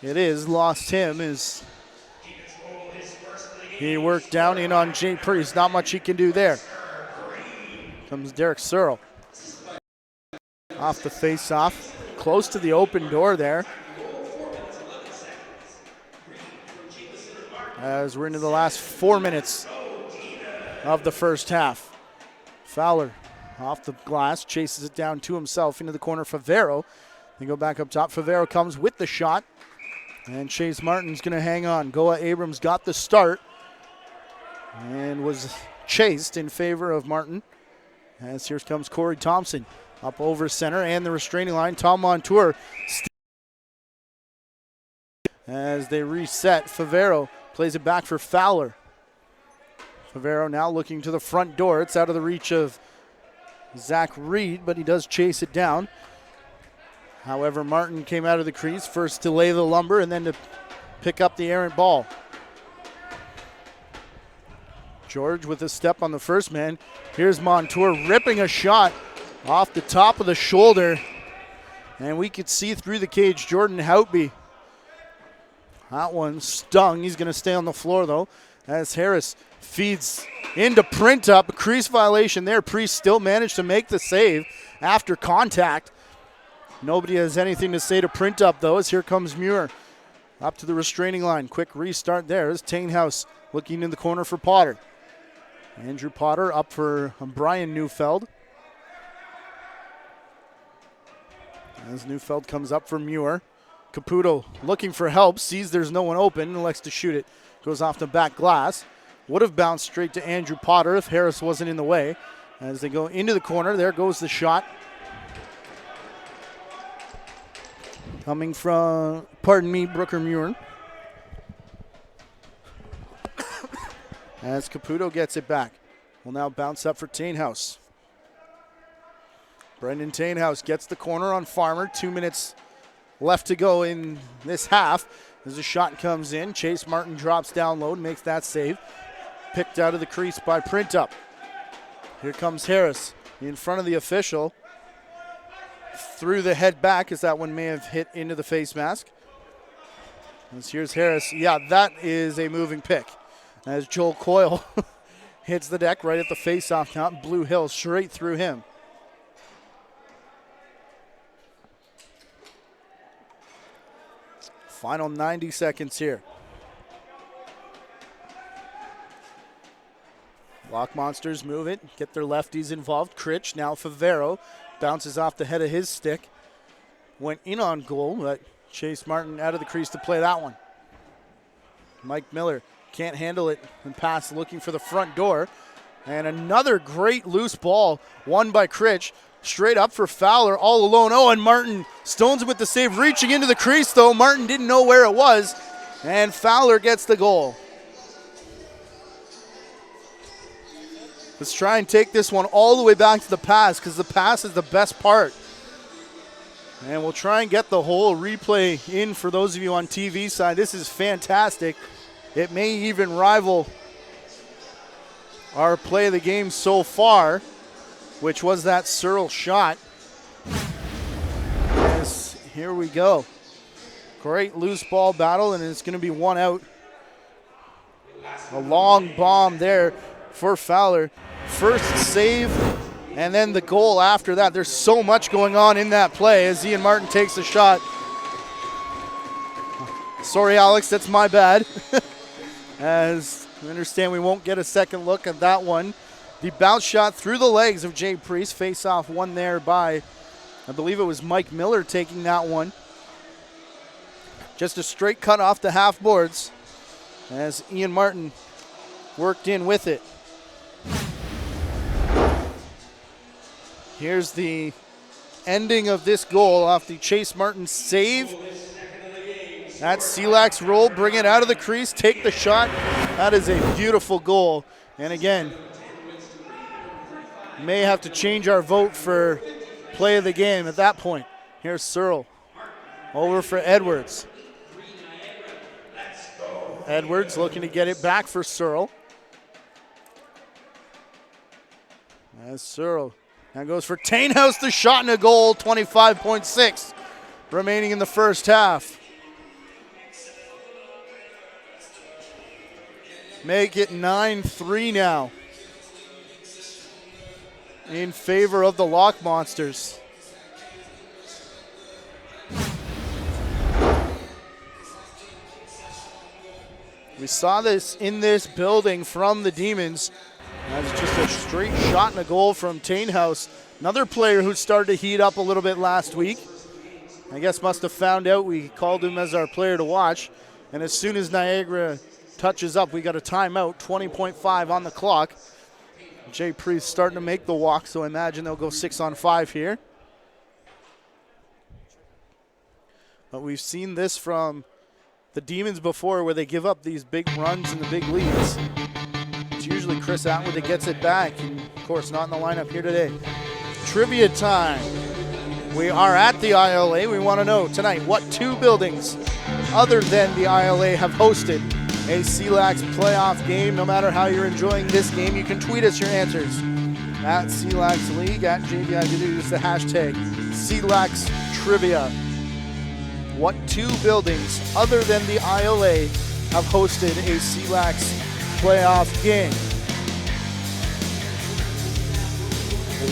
It is, lost him as he worked down in on Jay Priest. Not much he can do there. Comes Derek Searle. Off the face-off, close to the open door there. As we're into the last 4 minutes of the first half. Fowler off the glass, chases it down to himself into the corner. Favero. They go back up top. Favero comes with the shot. And Chase Martin's going to hang on. Goa Abrams got the start and was chased in favor of Martin. As here comes Corey Thompson up over center and the restraining line. Tom Montour as they reset. Favero plays it back for Fowler. Favero now looking to the front door. It's out of the reach of Zach Reed, but he does chase it down. However, Martin came out of the crease first to lay the lumber and then to pick up the errant ball. George with a step on the first man. Here's Montour ripping a shot off the top of the shoulder. And we could see through the cage Jordan Houtby. That one stung. He's going to stay on the floor, though, as Harris feeds into print up. A crease violation there. Priest still managed to make the save after contact. Nobody has anything to say to print up, though, as here comes Muir up to the restraining line. Quick restart there as Tainhouse looking in the corner for Potter. Andrew Potter up for Brian Neufeld. As Neufeld comes up for Muir. Caputo looking for help, sees there's no one open, and elects to shoot it. Goes off the back glass. Would have bounced straight to Andrew Potter if Harris wasn't in the way. As they go into the corner, there goes the shot. Coming from, Brooker Muir. As Caputo gets it back. Will now bounce up for Tainhouse. Brendan Tainhouse gets the corner on Farmer. 2 minutes left to go in this half. As the shot comes in, Chase Martin drops down low and makes that save. Picked out of the crease by Printup. Here comes Harris in front of the official. Through the head back, as that one may have hit into the face mask. As here's Harris. Yeah, that is a moving pick. As Joel Coyle hits the deck right at the face-off count. Blue Hill straight through him. Final 90 seconds here. Lock Monsters move it, get their lefties involved. Critch, now Favero, bounces off the head of his stick. Went in on goal, but Chase Martin out of the crease to play that one. Mike Miller can't handle it and pass looking for the front door. And another great loose ball won by Critch. Straight up for Fowler, all alone. Oh, and Martin stones him with the save, reaching into the crease, though. Martin didn't know where it was, and Fowler gets the goal. Let's try and take this one all the way back to the pass, because the pass is the best part. And we'll try and get the whole replay in for those of you on TV side. This is fantastic. It may even rival our play of the game so far, which was that Searle shot. Yes, here we go. Great loose ball battle, and it's going to be one out. A long bomb there for Fowler. First save And then the goal after that. There's so much going on in that play as Ian Martin takes the shot. Sorry, Alex, that's my bad. As we understand, we won't get a second look at that one. The bounce shot through the legs of Jay Priest. Face-off won there by, I believe it was Mike Miller taking that one. Just a straight cut off the half boards as Ian Martin worked in with it. Here's the ending of this goal off the Chase Martin save. That's CLax roll, bring it out of the crease, take the shot. That is a beautiful goal. And again, may have to change our vote for play of the game at that point. Here's Searle over for Edwards. Edwards looking to get it back for Searle. As Searle now goes for Tainhouse, the shot and a goal, 25.6 remaining in the first half. Make it 9-3 now in favor of the Lock Monsters. We saw this in this building from the Demons. That's just a straight shot and a goal from Tainhouse. Another player who started to heat up a little bit last week. I guess must have found out we called him as our player to watch. And as soon as Niagara touches up, we got a timeout, 20.5 on the clock. Jay Priest starting to make the walk, so I imagine they'll go 6-on-5 here. But we've seen this from the Demons before where they give up these big runs and the big leads. It's usually Chris Atwood that gets it back, and of course not in the lineup here today. Trivia time. We are at the ILA. We want to know tonight what two buildings other than the ILA have hosted a CLax playoff game. No matter how you're enjoying this game, you can tweet us your answers at CLax League, at JVI. Use the hashtag CLax Trivia. What two buildings other than the ILA have hosted a CLax playoff game?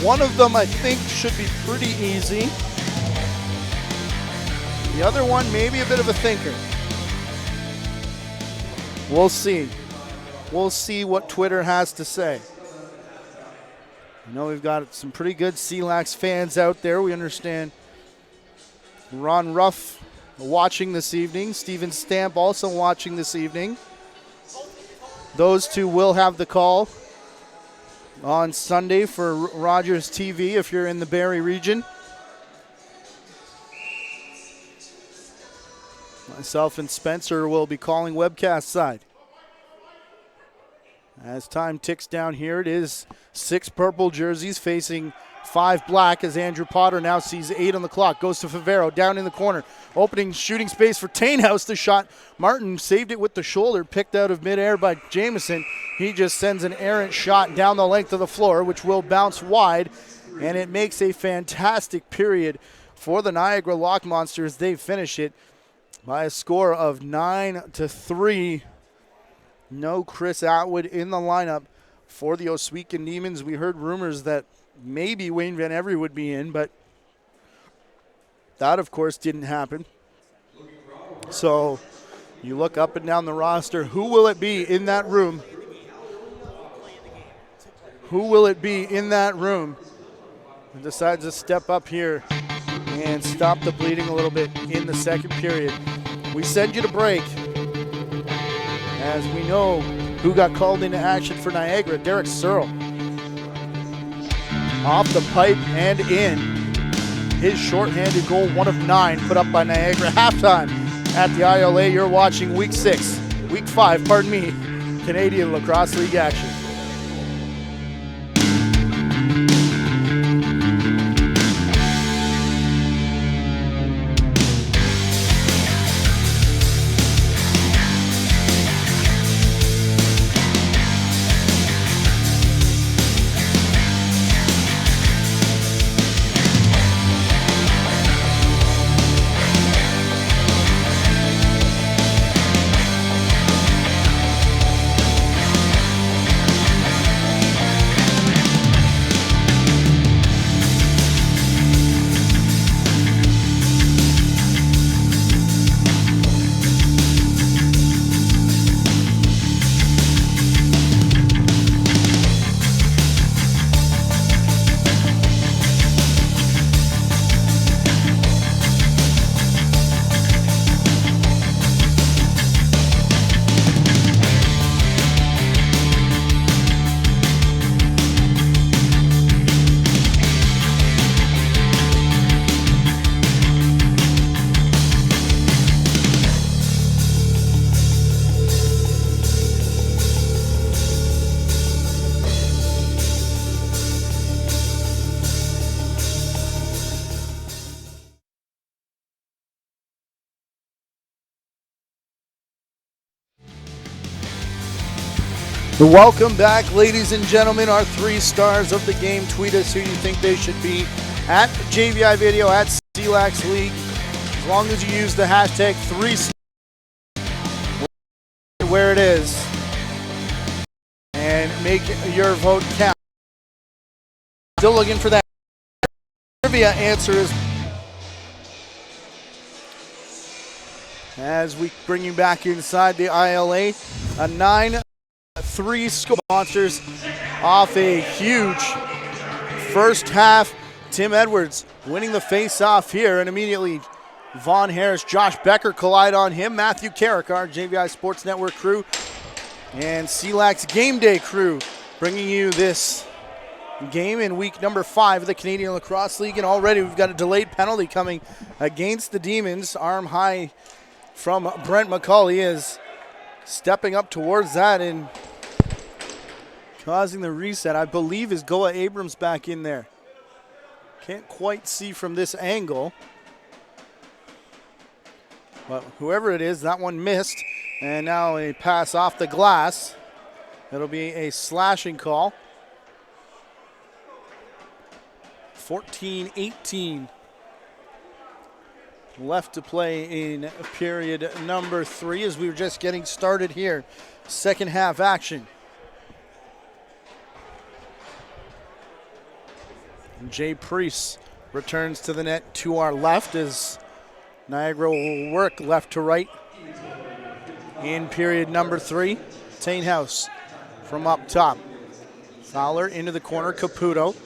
One of them I think should be pretty easy. The other one maybe a bit of a thinker. We'll see. We'll see what Twitter has to say. I know we've got some pretty good CLax fans out there. We understand Ron Ruff watching this evening. Steven Stamp also watching this evening. Those two will have the call on Sunday for Rogers TV if you're in the Barrie region. Myself and Spencer will be calling webcast side. As time ticks down here, it is 6 purple jerseys facing 5 black as Andrew Potter now sees 8 on the clock. Goes to Favero, down in the corner. Opening shooting space for Tainhouse. The shot, Martin saved it with the shoulder, picked out of midair by Jamieson. He just sends an errant shot down the length of the floor, which will bounce wide, and it makes a fantastic period for the Niagara Lock Monsters. They finish it by a score of 9-3. No Chris Atwood in the lineup for the Ohsweken Demons. We heard rumors that maybe Wayne Van Every would be in, but that, of course, didn't happen. So you look up and down the roster. Who will it be in that room? Who will it be in that room and decides to step up here and stop the bleeding a little bit in the second period? We send you to break as we know who got called into action for Niagara. Derek Searle. Off the pipe and in. His shorthanded goal, 1 of 9, put up by Niagara. Halftime at the ILA. You're watching Week 5, Canadian Lacrosse League action. Welcome back, ladies and gentlemen. Our 3 stars of the game. Tweet us who you think they should be at JVI Video, at CLax League. As long as you use the hashtag 3stars, where it is, and make your vote count. Still looking for that trivia answers as we bring you back inside the ILA. A 9-3 score. Monsters off a huge first half. Tim Edwards winning the face-off here, and immediately Vaughn Harris, Josh Becker collide on him. Matthew Carrick, our JVI Sports Network crew, and CLax Game Day crew bringing you this game in week number 5 of the Canadian Lacrosse League. And already we've got a delayed penalty coming against the Demons. Arm high from Brent McCauley is stepping up towards that and causing the reset. I believe is Goa Abrams back in there. Can't quite see from this angle. But whoever it is, that one missed. And now a pass off the glass. It'll be a slashing call. 14-18 left to play in period number 3 as we were just getting started here. Second half action. Jay Priest returns to the net to our left as Niagara will work left to right in period number 3. Tainhouse from up top. Fowler into the corner, Caputo.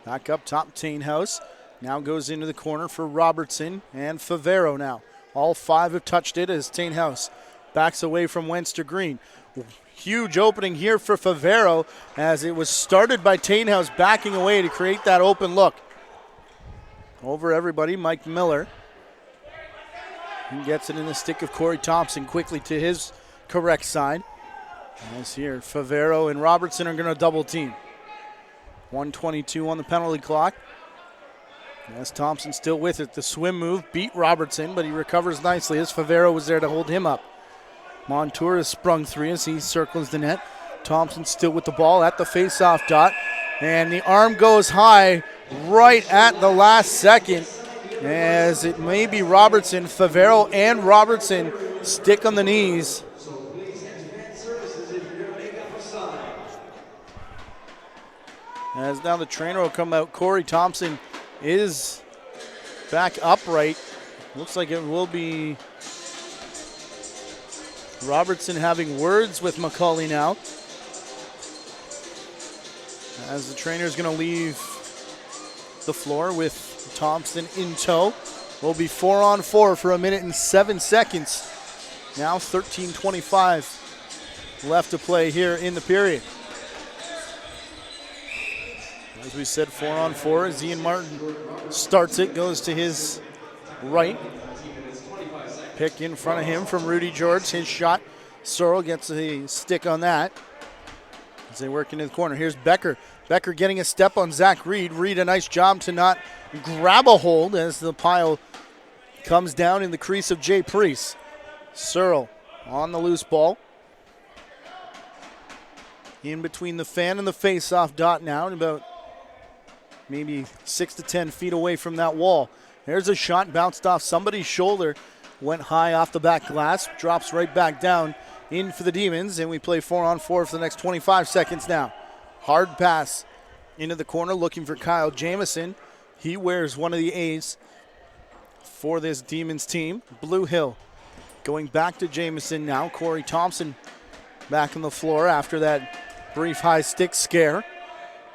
Back up top, Tainhouse. Now goes into the corner for Robertson and Favero now. All 5 have touched it as Tainhouse backs away from Wenster Green. Huge opening here for Favero as it was started by Tainhouse backing away to create that open look. Over everybody, Mike Miller. He gets it in the stick of Corey Thompson quickly to his correct side. As here, Favero and Robertson are going to double team. 1:22 on the penalty clock. As Thompson still with it. The swim move beat Robertson, but he recovers nicely as Favero was there to hold him up. Montour has sprung 3 as he circles the net. Thompson still with the ball at the face-off dot. And the arm goes high right at the last second as it may be Robertson. Favero and Robertson stick on the knees. As now the trainer will come out. Corey Thompson is back upright. Looks like it will be Robertson having words with McCauley now. As the trainer is going to leave the floor with Thompson in tow. Will be 4-on-4 for 1 minute and 7 seconds. Now 13:25 left to play here in the period. As we said, 4-on-4 as Ian Martin starts it, goes to his right. Pick in front of him from Rudy George. His shot. Searle gets a stick on that as they work into the corner. Here's Becker. Becker getting a step on Zach Reed. Reed a nice job to not grab a hold as the pile comes down in the crease of Jay Priest. Searle on the loose ball. In between the fan and the face-off dot now, and about maybe 6 to 10 feet away from that wall. There's a shot, bounced off somebody's shoulder, went high off the back glass, drops right back down in for the Demons, and we play 4-on-4 for the next 25 seconds now. Hard pass into the corner, looking for Kyle Jamieson. He wears one of the A's for this Demons team. Blue Hill going back to Jamieson now. Corey Thompson back on the floor after that brief high stick scare.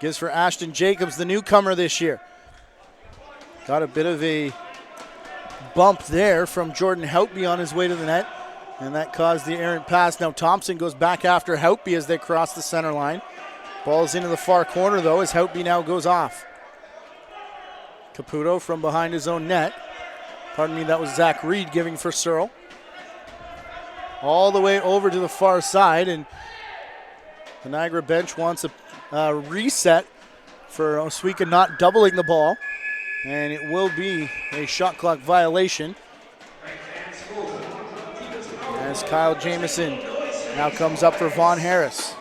Gives for Ashton Jacobs, the newcomer this year. Got a bit of a bump there from Jordan Houtby on his way to the net, and that caused the errant pass. Now Thompson goes back after Houtby as they cross the center line. Ball's into the far corner, though, as Houtby now goes off. Caputo from behind his own net. Pardon me, that was Zach Reed giving for Searle. All the way over to the far side, and the Niagara bench wants a reset for Ohsweken not doubling the ball, and it will be a shot clock violation as Kyle Jamieson Now comes up for Von Harris.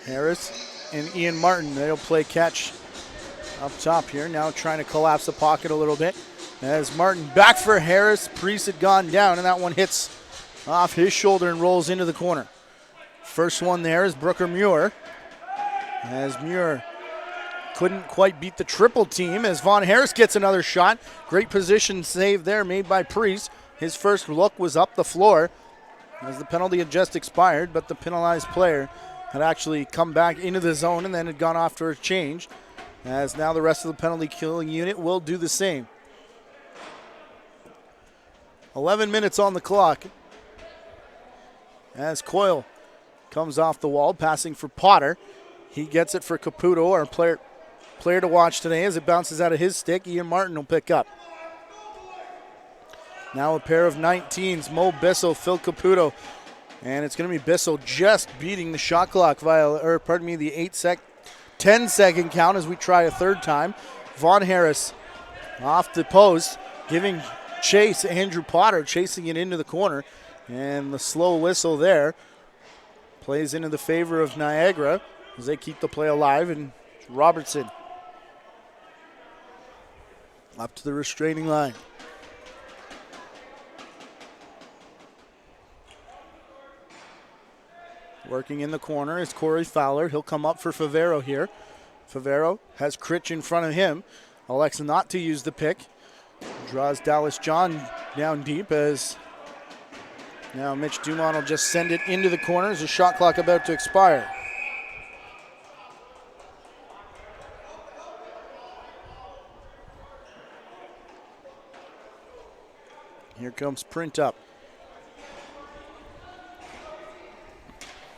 Harris and Ian Martin, they'll play catch up top here. Now trying to collapse the pocket a little bit. As Martin back for Harris. Priest had gone down, and that one hits off his shoulder and rolls into the corner. First one there is Brooker Muir. As Muir couldn't quite beat the triple team, as Von Harris gets another shot. Great position save there made by Priest. His first look was up the floor as the penalty had just expired, but the penalized player had actually come back into the zone and then had gone off for a change, as now the rest of the penalty killing unit will do the same. 11 minutes on the clock as Coyle comes off the wall, passing for Potter. He gets it for Caputo, our player to watch today, as it bounces out of his stick. Ian Martin will pick up. Now a pair of 19s, Mo Bissell, Phil Caputo. And it's going to be Bissell just beating the shot clock the 10-second count as we try a third time. Von Harris off the post, giving chase. Andrew Potter chasing it into the corner. And the slow whistle there plays into the favor of Niagara as they keep the play alive. And Robertson up to the restraining line. Working in the corner is Corey Fowler. He'll come up for Favero here. Favero has Critch in front of him. Elects not to use the pick. Draws Dallas John down deep as now Mitch Dumont will just send it into the corner as the shot clock about to expire. Here comes Print up.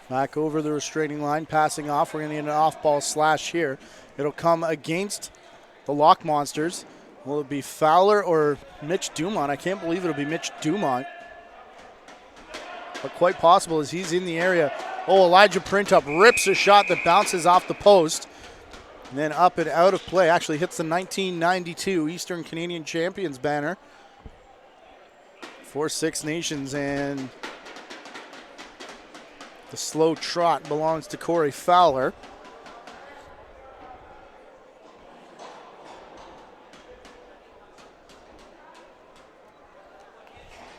Back over the restraining line, passing off. We're going to get an off-ball slash here. It'll come against the Lock Monsters. Will it be Fowler or Mitch Dumont? I can't believe it'll be Mitch Dumont. But quite possible as he's in the area. Oh, Elijah Printup rips a shot that bounces off the post. And then up and out of play. Actually hits the 1992 Eastern Canadian Champions banner for Six Nations. And the slow trot belongs to Corey Fowler.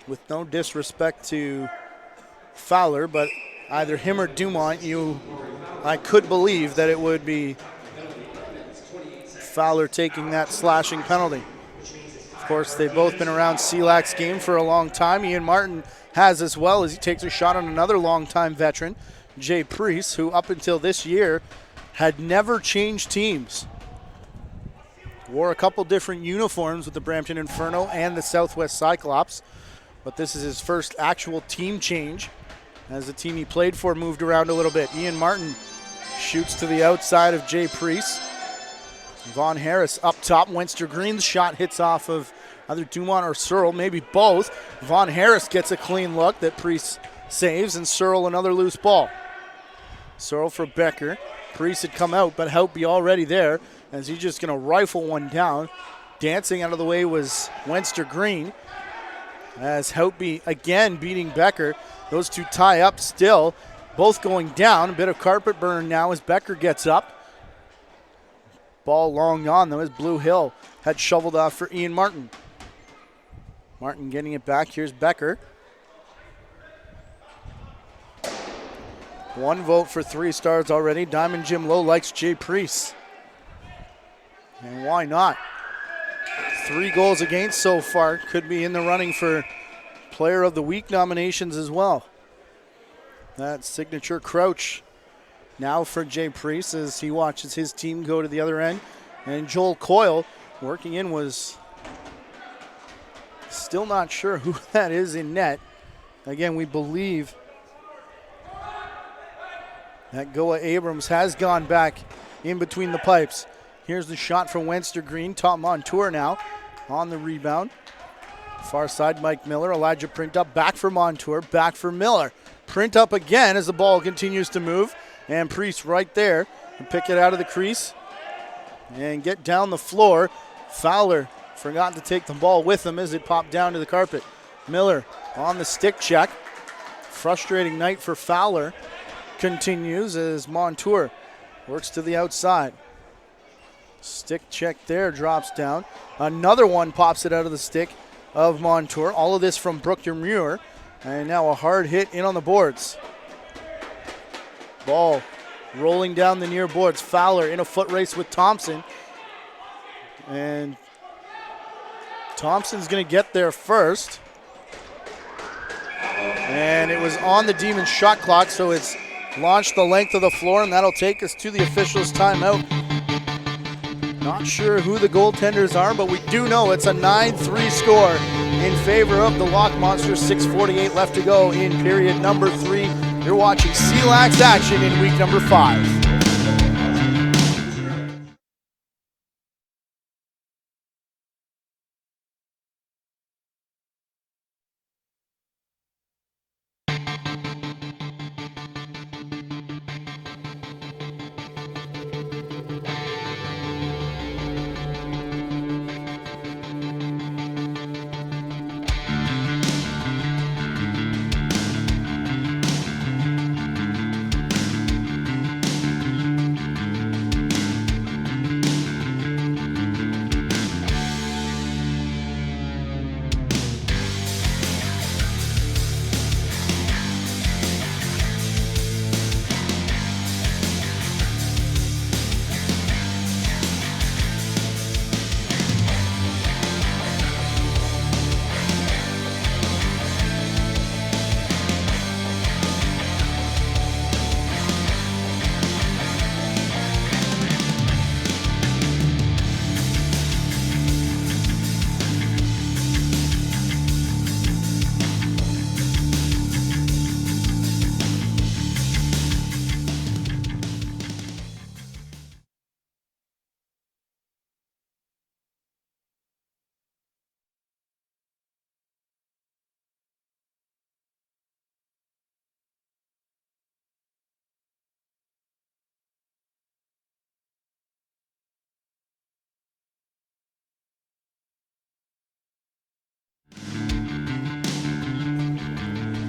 With no disrespect to Fowler, but either him or Dumont, I could believe that it would be Fowler taking that slashing penalty. Of course, they've both been around CLax game for a long time. Ian Martin has as well, as he takes a shot on another longtime veteran, Jay Priest, who up until this year had never changed teams. Wore a couple different uniforms with the Brampton Inferno and the Southwest Cyclops, but this is his first actual team change as the team he played for moved around a little bit. Ian Martin shoots to the outside of Jay Priest. Von Harris up top. Wenster Green's shot hits off of either Dumont or Searle, maybe both. Von Harris gets a clean look that Priest saves, and Searle another loose ball. Searle for Becker. Priest had come out, but Houtby already there as he's just going to rifle one down. Dancing out of the way was Wenster Green as Houtby again beating Becker. Those two tie up still, both going down. A bit of carpet burn now as Becker gets up. Ball long on though as Blue Hill had shoveled off for Ian Martin. Martin getting it back. Here's Becker. One vote for 3 stars already. Diamond Jim Lowe likes Jay Priest. And why not? 3 goals against so far. Could be in the running for Player of the Week nominations as well. That signature crouch now for Jay Priest as he watches his team go to the other end. And Joel Coyle working in was still not sure who that is in net. Again, we believe that Goa Abrams has gone back in between the pipes. Here's the shot from Wenster Green. Tom Montour now on the rebound. Far side, Mike Miller. Elijah Printup back for Montour, back for Miller. Printup again as the ball continues to move. And Priest right there and pick it out of the crease and get down the floor. Fowler forgot to take the ball with him as it popped down to the carpet. Miller on the stick check. Frustrating night for Fowler continues as Montour works to the outside. Stick check there, drops down. Another one pops it out of the stick of Montour. All of this from Brooke Muir. And now a hard hit in on the boards. Ball rolling down the near boards. Fowler in a foot race with Thompson. And Thompson's going to get there first. And it was on the Demons shot clock, so it's launched the length of the floor, and that'll take us to the officials' timeout. Not sure who the goaltenders are, but we do know it's a 9-3 score in favor of the Lock Monsters. 6:48 left to go in period number 3. You're watching CLax action in week number 5.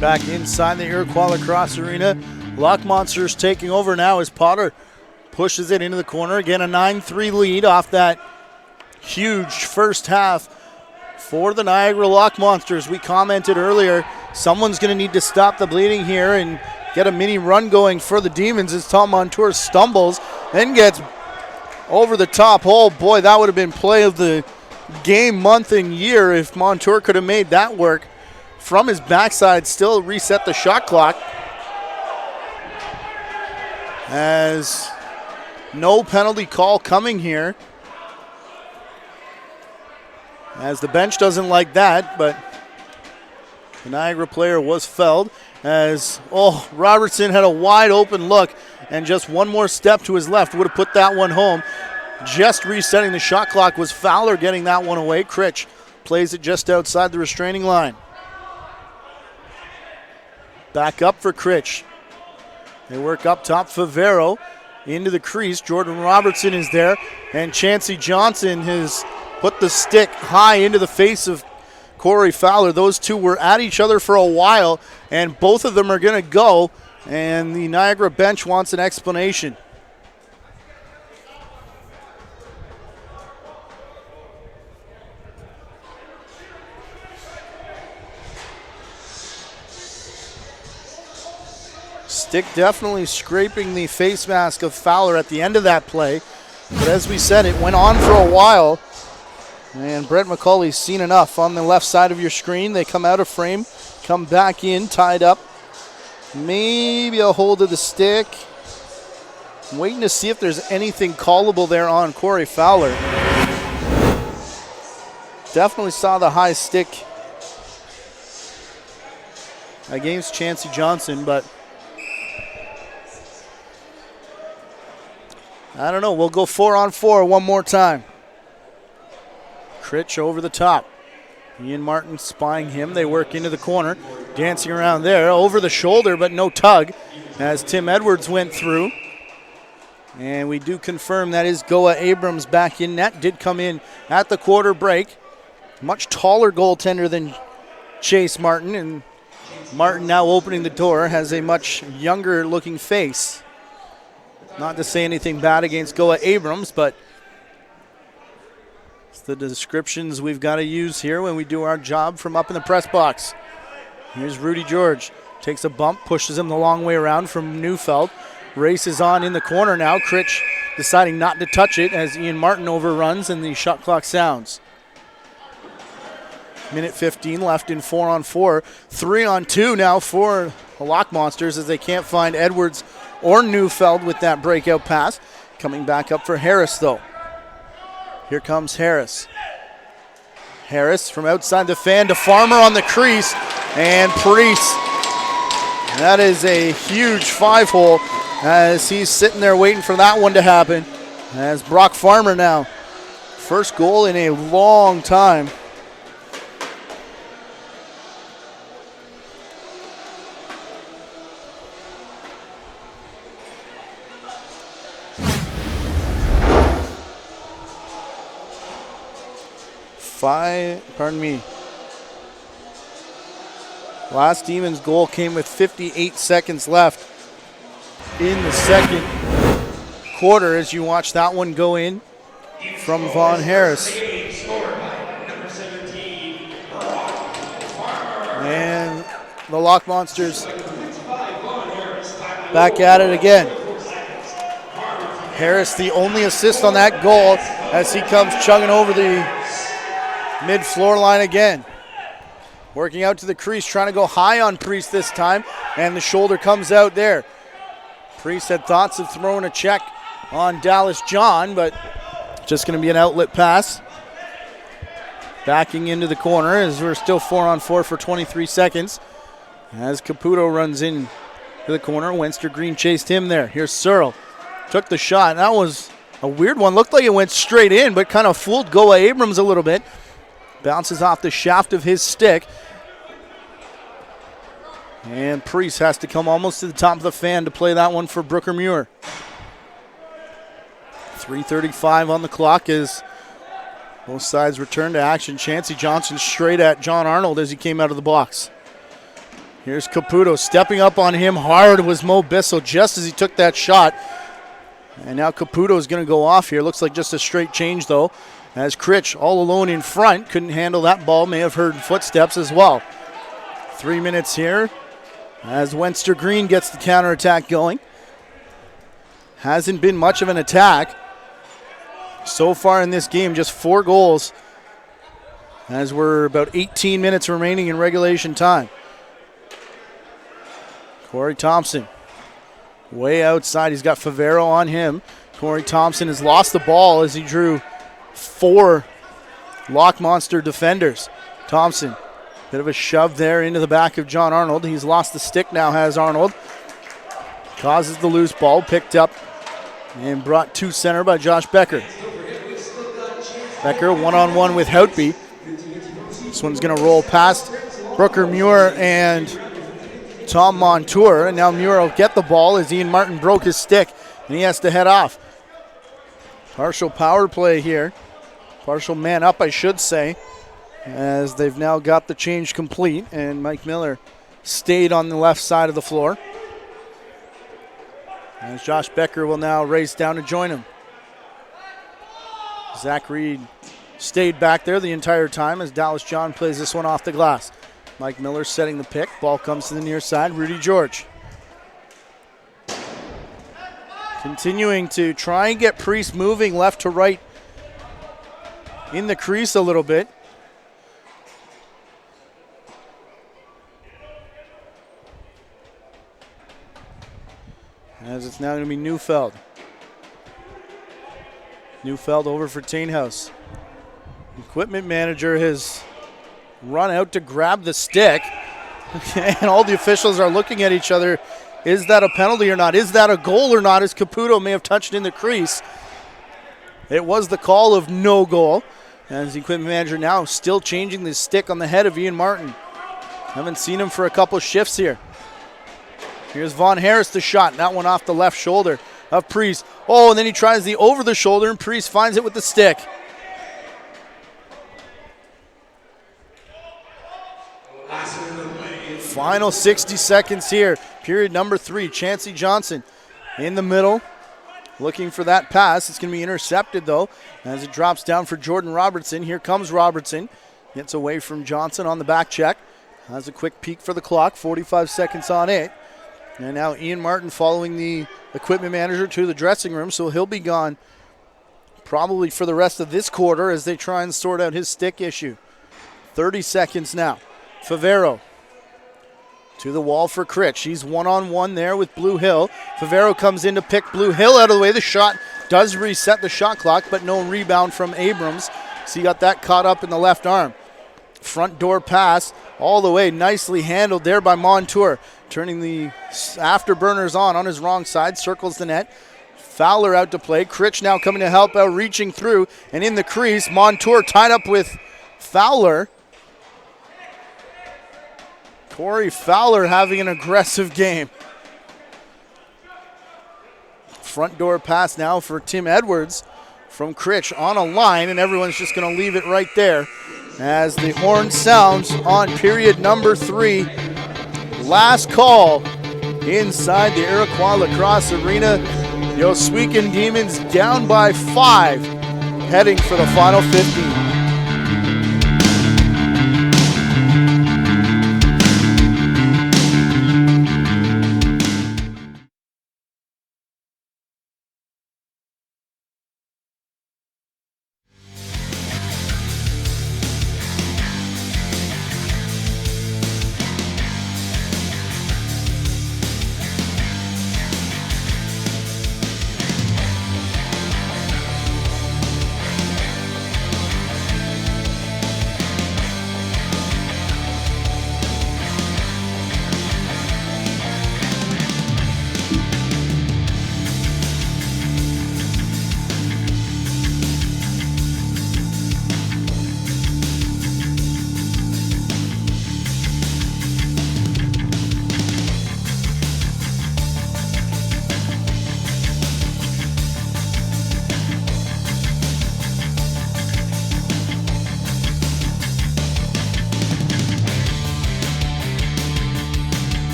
Back inside the Iroquois Lacrosse Arena. Lock Monsters taking over now as Potter pushes it into the corner. Again, a 9-3 lead off that huge first half for the Niagara Lock Monsters. We commented earlier, someone's going to need to stop the bleeding here and get a mini run going for the Demons as Tom Montour stumbles, then gets over the top. Oh boy, that would have been play of the game, month, and year if Montour could have made that work. From his backside, still reset the shot clock. As no penalty call coming here. As the bench doesn't like that, but the Niagara player was fouled. As, Robertson had a wide open look, and just one more step to his left would have put that one home. Just resetting the shot clock was Fowler getting that one away. Critch plays it just outside the restraining line. Back up for Critch. They work up top. Favero into the crease. Jordan Robertson is there. And Chancey Johnson has put the stick high into the face of Corey Fowler. Those two were at each other for a while, and both of them are going to go. And the Niagara bench wants an explanation. Stick definitely scraping the face mask of Fowler at the end of that play. But as we said, it went on for a while. And Brett McCauley's seen enough. On the left side of your screen, they come out of frame, come back in, tied up. Maybe a hold of the stick. I'm waiting to see if there's anything callable there on Corey Fowler. Definitely saw the high stick against Chancey Johnson, but I don't know. We'll go 4-on-4 one more time. Critch over the top. Ian Martin spying him. They work into the corner. Dancing around there. Over the shoulder, but no tug as Tim Edwards went through. And we do confirm that is Goa Abrams back in net. Did come in at the quarter break. Much taller goaltender than chase Martin, and Martin now opening the door has a much younger looking face. Not to say anything bad against Goa Abrams, but it's the descriptions we've got to use here when we do our job from up in the press box. Here's Rudy George. Takes a bump, pushes him the long way around from Neufeld. Races on in the corner now. Critch deciding not to touch it as Ian Martin overruns and the shot clock sounds. Minute 15 left in 4-on-4. 3-on-2 now for the Lock Monsters as they can't find Edwards or Neufeld with that breakout pass. Coming back up for Harris though. Here comes Harris. Harris from outside the fan to Farmer on the crease, and Priest. That is a huge 5-hole as he's sitting there waiting for that one to happen. As Brock Farmer now, first goal in a long time. Last Demons goal came with 58 seconds left in the second quarter as you watch that one go in from Von Harris. And the Lock Monsters back at it again. Harris the only assist on that goal as he comes chugging over the mid-floor line again. Working out to the crease, trying to go high on Priest this time, and the shoulder comes out there. Priest had thoughts of throwing a check on Dallas John, but just going to be an outlet pass. Backing into the corner as we're still 4-on-4 for 23 seconds. As Caputo runs in to the corner, Wenster Green chased him there. Here's Searle. Took the shot. That was a weird one. Looked like it went straight in, but kind of fooled Goa Abrams a little bit. Bounces off the shaft of his stick. And Priest has to come almost to the top of the fan to play that one for Brooker Muir. 3:35 on the clock as both sides return to action. Chancey Johnson straight at John Arnold as he came out of the box. Here's Caputo. Stepping up on him hard was Mo Bissell just as he took that shot. And now Caputo is going to go off here. Looks like just a straight change though. As Critch all alone in front, couldn't handle that ball, may have heard footsteps as well. 3 minutes here as Wenster Green gets the counterattack going. Hasn't been much of an attack so far in this game, just 4 goals as we're about 18 minutes remaining in regulation time. Corey Thompson way outside, he's got Favero on him. Corey Thompson has lost the ball as he drew 4 Lock Monster defenders. Thompson, bit of a shove there into the back of John Arnold. He's lost the stick now, has Arnold. Causes the loose ball, picked up and brought to center by Josh Becker. Becker one-on-one with Houtby. This one's going to roll past Brooker Muir and Tom Montour. And now Muir will get the ball as Ian Martin broke his stick and he has to head off. Partial power play here. Partial man up, I should say, as they've now got the change complete, and Mike Miller stayed on the left side of the floor. As Josh Becker will now race down to join him. Zach Reed stayed back there the entire time as Dallas John plays this one off the glass. Mike Miller setting the pick. Ball comes to the near side. Rudy George. Continuing to try and get Priest moving left to right in the crease a little bit. As it's now going to be Neufeld. Neufeld over for Tainhouse. Equipment manager has run out to grab the stick. And all the officials are looking at each other. Is that a penalty or not? Is that a goal or not? As Caputo may have touched in the crease. It was the call of no goal. As the equipment manager now still changing the stick on the head of Ian Martin. Haven't seen him for a couple shifts here. Here's Von Harris, the shot. That one off the left shoulder of Priest. Oh, and then he tries the over the shoulder, and Priest finds it with the stick. Final 60 seconds here. Period number 3. Chancey Johnson in the middle, looking for that pass. It's going to be intercepted, though, as it drops down for Jordan Robertson. Here comes Robertson. Gets away from Johnson on the back check. Has a quick peek for the clock. 45 seconds on it. And now Ian Martin following the equipment manager to the dressing room, so he'll be gone probably for the rest of this quarter as they try and sort out his stick issue. 30 seconds now. Favero to the wall for Critch. He's one-on-one there with Blue Hill. Favero comes in to pick Blue Hill out of the way. The shot does reset the shot clock, but no rebound from Abrams. So he got that caught up in the left arm. Front door pass all the way. Nicely handled there by Montour. Turning the afterburners on his wrong side. Circles the net. Fowler out to play. Critch now coming to help out, reaching through. And in the crease, Montour tied up with Fowler. Corey Fowler having an aggressive game. Front door pass now for Tim Edwards from Critch on a line, and everyone's just going to leave it right there as the horn sounds on period number 3. Last call inside the Iroquois Lacrosse Arena. The Ohsweken Demons down by 5, heading for the final 15.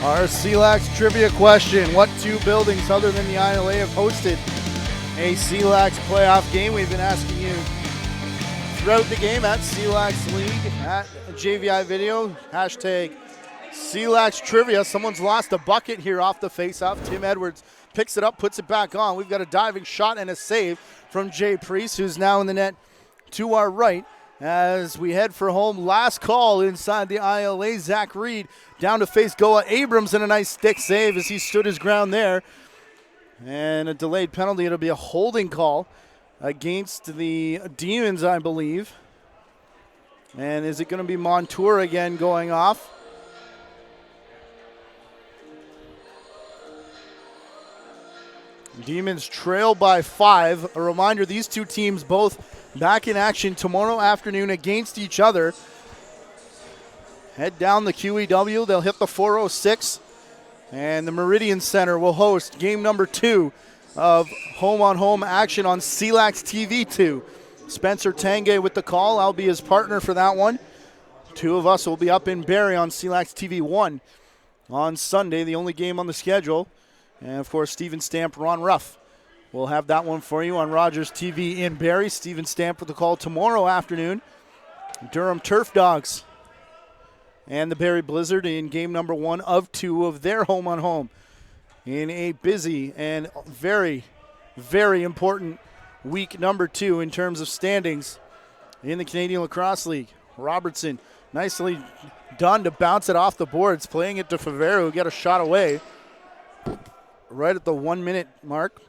Our CLax trivia question. What 2 buildings other than the ILA have hosted a CLax playoff game? We've been asking you throughout the game at CLax League, at JVI Video, hashtag CLax Trivia. Someone's lost a bucket here off the faceoff. Tim Edwards picks it up, puts it back on. We've got a diving shot and a save from Jay Priest, who's now in the net to our right. As we head for home, last call inside the ILA. Zach Reed down to face Goa Abrams, and a nice stick save as he stood his ground there. And a delayed penalty. It'll be a holding call against the Demons, I believe. And is it going to be Montour again going off? Demons trail by 5. A reminder, these 2 teams both back in action tomorrow afternoon against each other. Head down the QEW. They'll hit the 406. And the Meridian Center will host game number 2 of home-on-home action on CLax TV 2. Spencer Tanguay with the call. I'll be his partner for that one. 2 of us will be up in Barrie on CLax TV 1 on Sunday, the only game on the schedule. And, of course, Steven Stamp, Ron Ruff. We'll have that one for you on Rogers TV in Barrie. Steven Stamp with the call tomorrow afternoon. Durham Turf Dogs and the Barrie Blizzard in game number 1 of 2 of their home-on-home in a busy and very, very important week number 2 in terms of standings in the Canadian Lacrosse League. Robertson nicely done to bounce it off the boards, playing it to Favero, who got a shot away. right at the 1 minute mark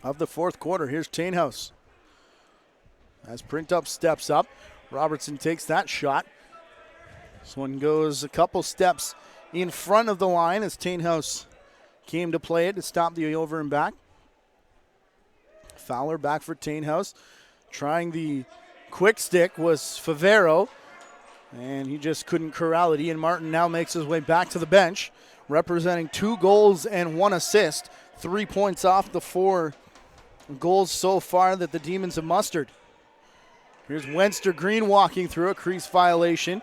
of the fourth quarter. Here's Tainhouse. As Printup steps up, Robertson takes that shot. This one goes a couple steps in front of the line as Tainhouse came to play it to stop the over and back. Fowler back for Tainhouse. Trying the quick stick was Favero, and he just couldn't corral it. Ian Martin now makes his way back to the bench, representing 2 goals and 1 assist. 3 points off the 4 goals so far that the Demons have mustered. Here's Wenster Green walking through a crease violation.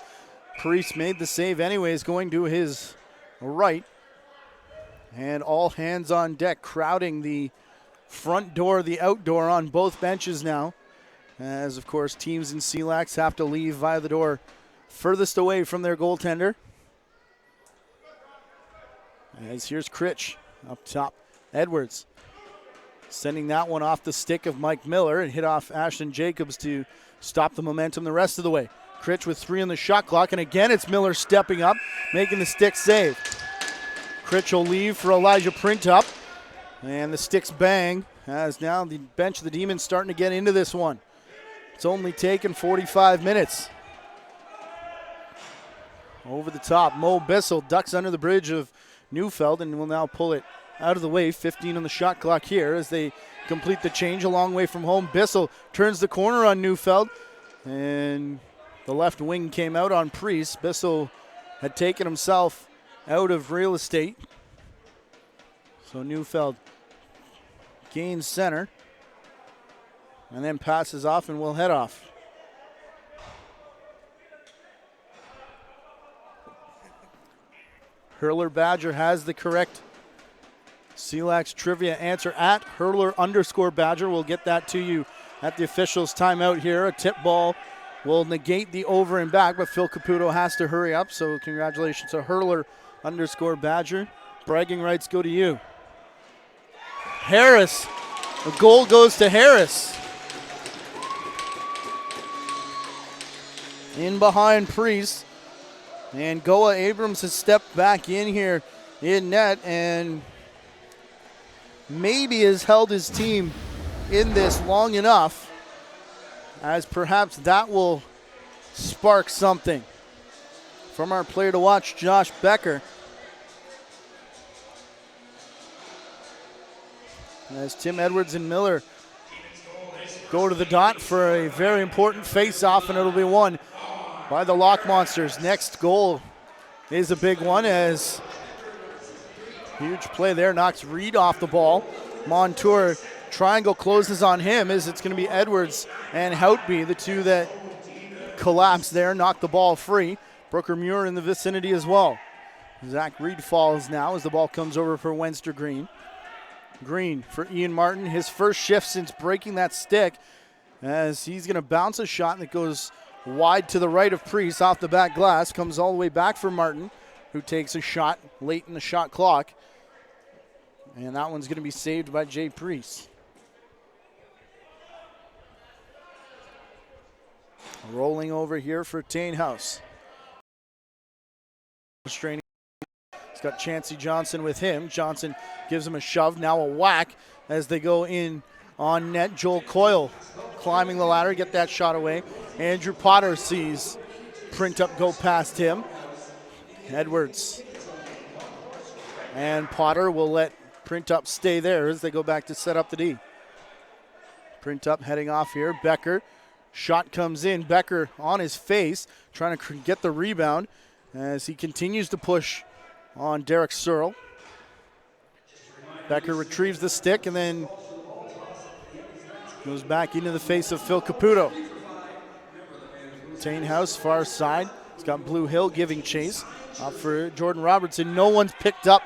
Priest made the save anyways, going to his right. And all hands on deck, crowding the front door, the outdoor on both benches now. As, of course, teams in CLax have to leave via the door furthest away from their goaltender. As here's Critch up top. Edwards sending that one off the stick of Mike Miller. It hit off Ashton Jacobs to stop the momentum the rest of the way. Critch with 3 on the shot clock, and again it's Miller stepping up, making the stick save. Critch will leave for Elijah Printup, and the sticks bang as now the bench of the Demons starting to get into this one. It's only taken 45 minutes. Over the top, Mo Bissell ducks under the bridge of Neufeld and will now pull it out of the way. 15 on the shot clock here as they complete the change a long way from home. Bissell turns the corner on Neufeld, and the left wing came out on Priest. Bissell had taken himself out of real estate. So Neufeld gains center and then passes off and will head off. Hurler Badger has the correct CLax trivia answer at Hurler_Badger. We'll get that to you at the officials' timeout here. A tip ball will negate the over and back, but Phil Caputo has to hurry up. So congratulations to Hurler_Badger. Bragging rights go to you. Harris. The goal goes to Harris. In behind Priest. And Goa Abrams has stepped back in here in net and maybe has held his team in this long enough as perhaps that will spark something from our player to watch, Josh Becker. As Tim Edwards and Miller go to the dot for a very important face-off, and it'll be won by the Lock Monsters. Next goal is a big one as huge play there, knocks Reed off the ball. Montour triangle closes on him as it's going to be Edwards and Houtby, the two that collapse there, knock the ball free. Brooker Muir in the vicinity as well. Zach Reed falls now as the ball comes over for Wenster Green. Green for Ian Martin, his first shift since breaking that stick, as he's going to bounce a shot that goes wide to the right of Priest off the back glass, comes all the way back for Martin, who takes a shot late in the shot clock. And that one's going to be saved by Jay Priest. Rolling over here for Tainhouse. Straining. He's got Chancey Johnson with him. Johnson gives him a shove, now a whack as they go in on net. Joel Coyle climbing the ladder, get that shot away. Andrew Potter sees Printup go past him. Edwards and Potter will let Printup stay there as they go back to set up the D. Printup heading off here. Becker, shot comes in. Becker on his face, trying to get the rebound as he continues to push on Derek Searle. Becker retrieves the stick and then goes back into the face of Phil Caputo. Tainhouse, far side. He's got Blue Hill giving chase. Up for Jordan Robertson. No one's picked up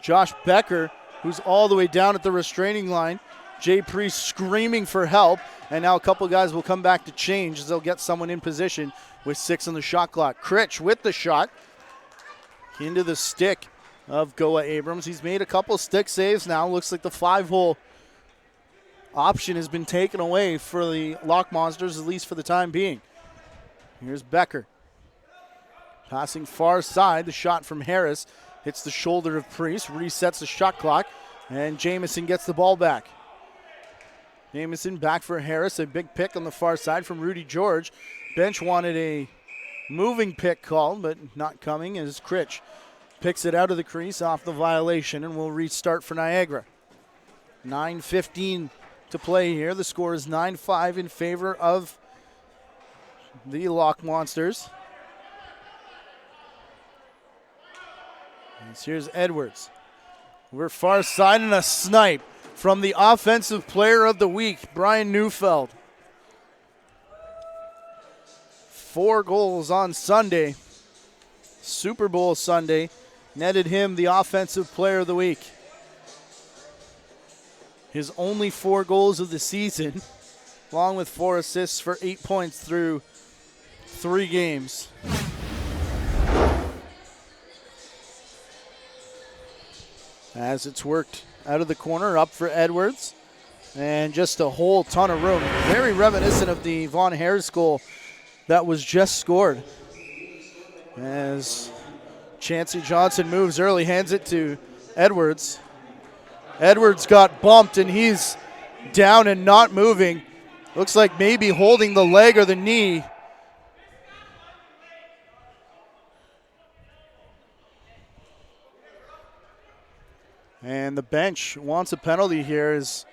Josh Becker, who's all the way down at the restraining line. Jay Priest screaming for help. And now a couple guys will come back to change as they'll get someone in position with 6 on the shot clock. Critch with the shot. Into the stick of Goa Abrams. He's made a couple stick saves now. Looks like the 5-hole option has been taken away for the Lock Monsters, at least for the time being. Here's Becker. Passing far side, the shot from Harris. hits the shoulder of Priest, resets the shot clock, and Jamison gets the ball back. Jamison back for Harris, a big pick on the far side from Rudy George. Bench wanted a moving pick called, but not coming as Critch picks it out of the crease off the violation, and will restart for Niagara. 9:15 to play here. The score is 9-5 in favor of the Lock Monsters. And here's Edwards. We're far side, and a snipe from the Offensive Player of the Week, Brian Neufeld. 4 goals on Sunday, Super Bowl Sunday, netted him the Offensive Player of the Week. His only 4 goals of the season, along with 4 assists for 8 points through 3 games. As it's worked out of the corner, up for Edwards. And just a whole ton of room. Very reminiscent of the Von Harris goal that was just scored. As Chancey Johnson moves early, hands it to Edwards. Edwards got bumped, and he's down and not moving. Looks like maybe holding the leg or the knee. And the bench wants a penalty here as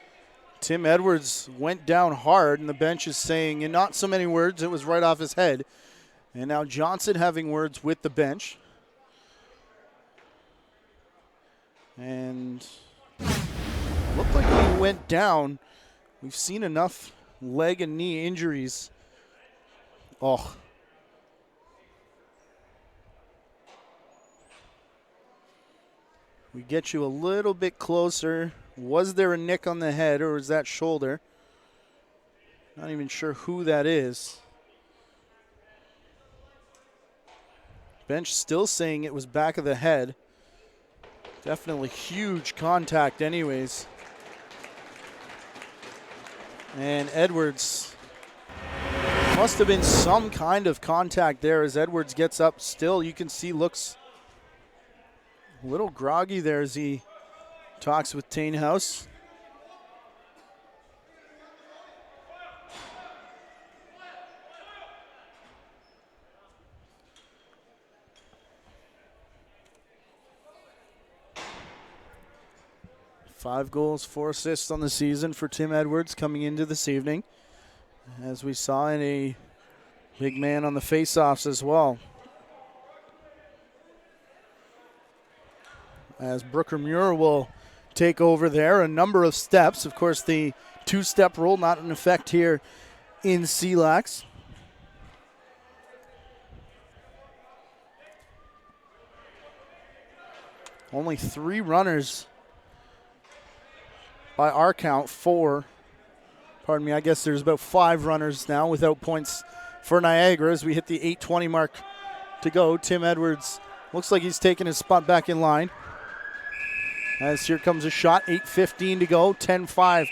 Tim Edwards went down hard, and the bench is saying, in not so many words, it was right off his head. And now Johnson having words with the bench. And looked like he went down. We've seen enough leg and knee injuries. Oh. We get you a little bit closer. Was there a nick on the head, or was that shoulder? Not even sure who that is. Bench still saying it was back of the head. Definitely huge contact anyways. And Edwards, must have been some kind of contact there as Edwards gets up. Still, you can see looks a little groggy there as he talks with Tainhouse. Five goals, 4 assists on the season for Tim Edwards coming into this evening, as we saw in a big man on the faceoffs as well. As Brooker Muir will take over there, a number of steps. Of course, the 2-step rule not in effect here in CLax. Only 3 runners by our count, 4. Pardon me, I guess there's about 5 runners now without points for Niagara as we hit the 8:20 mark to go. Tim Edwards looks like he's taking his spot back in line. As here comes a shot, 8:15 to go, 10-5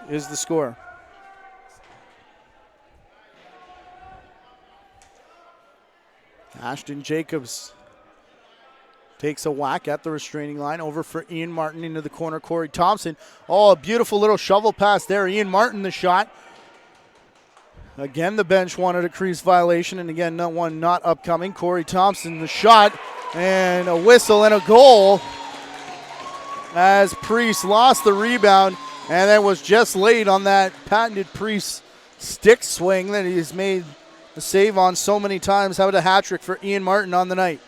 is the score. Ashton Jacobs takes a whack at the restraining line, over for Ian Martin into the corner, Corey Thompson. Oh, a beautiful little shovel pass there. Ian Martin the shot. Again, the bench wanted a crease violation, and again, not upcoming. Corey Thompson the shot, and a whistle and a goal as Priest lost the rebound, and then was just laid on that patented Priest stick swing that he's made the save on so many times. How about a hat trick for Ian Martin on the night?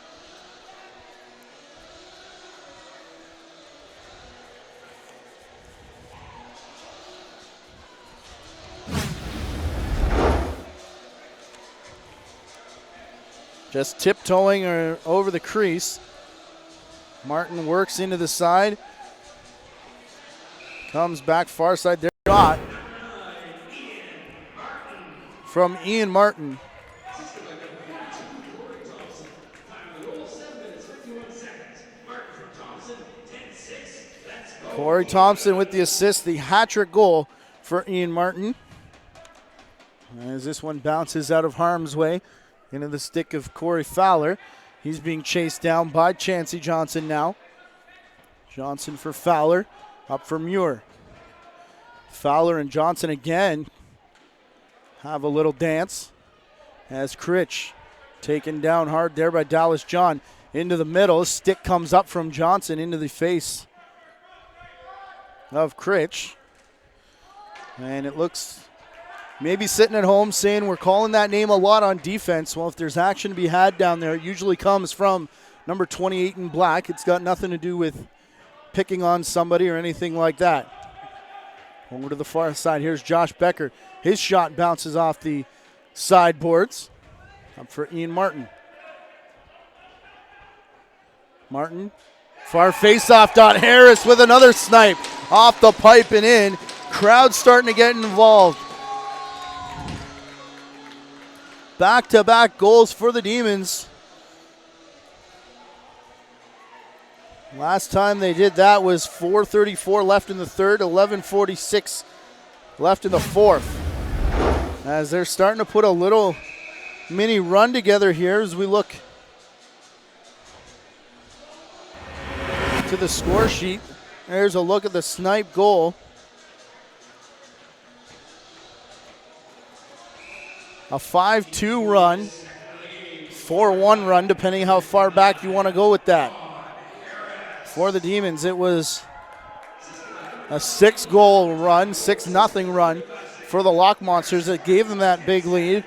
Just tiptoeing over the crease. Martin works into the side. Comes back far side. There, shot from Ian Martin. Corey Thompson with the assist, the hat-trick goal for Ian Martin. As this one bounces out of harm's way into the stick of Corey Fowler. He's being chased down by Chancey Johnson now. Johnson for Fowler, up for Muir. Fowler and Johnson again have a little dance as Critch taken down hard there by Dallas John. Into the middle, stick comes up from Johnson into the face of Critch. And it looks maybe sitting at home saying we're calling that name a lot on defense. Well, if there's action to be had down there, it usually comes from number 28 in black. It's got nothing to do with picking on somebody or anything like that. Over to the far side, here's Josh Becker. His shot bounces off the sideboards. Up for Ian Martin. Martin, far face-off dot. Harris with another snipe off the pipe and in. Crowd starting to get involved. Back-to-back goals for the Demons. Last time they did that was 4:34 left in the third, 11:46 left in the fourth. As they're starting to put a little mini run together here as we look to the score sheet. There's a look at the snipe goal. A 5-2 run, 4-1 run, depending how far back you want to go with that. For the Demons, it was a 6-goal run, 6-0 run for the Lock Monsters that gave them that big lead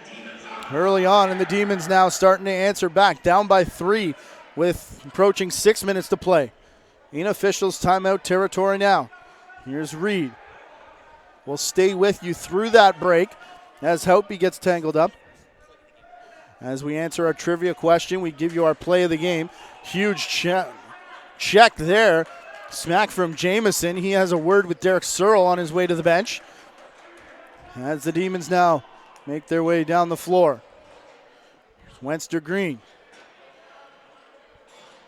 early on, and the Demons now starting to answer back, down by 3 with approaching 6 minutes to play. In officials timeout territory now. Here's Reed. We'll stay with you through that break as Houtby gets tangled up. As we answer our trivia question, we give you our play of the game. Huge check there. Smack from Jamison. He has a word with Derek Searle on his way to the bench. As the Demons now make their way down the floor. Wenster Green.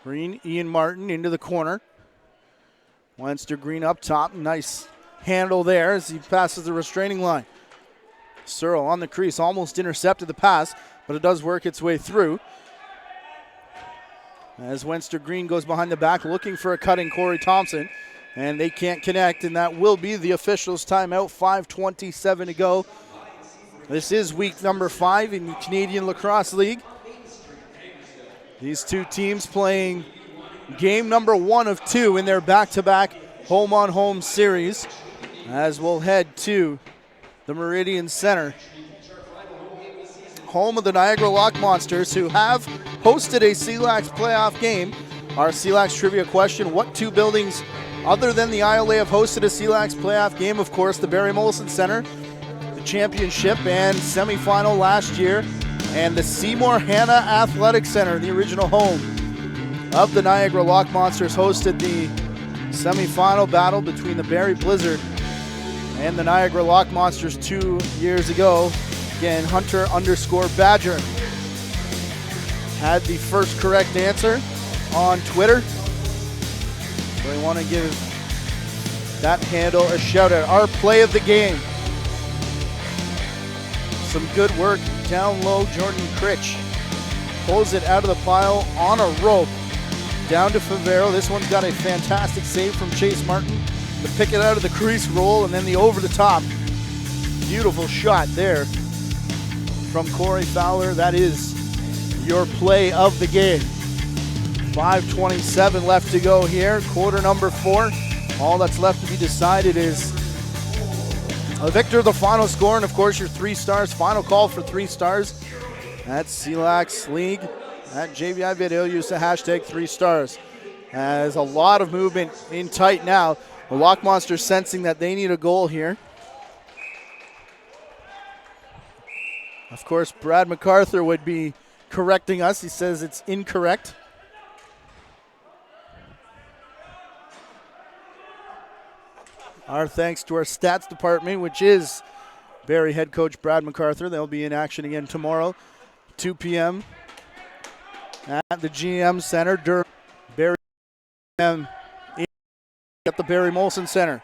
Green, Ian Martin into the corner. Wenster Green up top. Nice handle there as he passes the restraining line. Searle on the crease, almost intercepted the pass, but it does work its way through. As Wenster Green goes behind the back looking for a cutting Corey Thompson, and they can't connect, and that will be the officials' timeout. 5:27 to go. This is week number 5 in the Canadian Lacrosse League. These two teams playing game number 1 of 2 in their back-to-back home-on-home series, as we'll head to the Meridian Center, home of the Niagara Lock Monsters, who have hosted a CLax playoff game. Our CLax trivia question: what 2 buildings other than the ILA have hosted a CLax playoff game? Of course, the Barry Molson Center, the championship and semifinal last year, and the Seymour Hanna Athletic Center, the original home of the Niagara Lock Monsters, hosted the semifinal battle between the Barry Blizzard and the Niagara Lock Monsters 2 years ago. Again, Hunter_Badger had the first correct answer on Twitter. So we want to give that handle a shout out. Our play of the game. Some good work down low. Jordan Critch pulls it out of the pile on a rope down to Favero. This one's got a fantastic save from Chase Martin to pick it out of the crease roll, and then the over the top. Beautiful shot there from Corey Fowler. That is your play of the game. 5:27 left to go here. Quarter number 4. All that's left to be decided is a victor, the final score, and of course your 3 stars. Final call for 3 stars at CLax League. At JVI Video, use the hashtag 3 stars. As a lot of movement in tight now. The Lock Monsters sensing that they need a goal here. Of course, Brad MacArthur would be correcting us. He says it's incorrect. Our thanks to our stats department, which is Barry head coach Brad MacArthur. They'll be in action again tomorrow, 2 p.m. at the GM Center. Barry at the Barry Molson Center.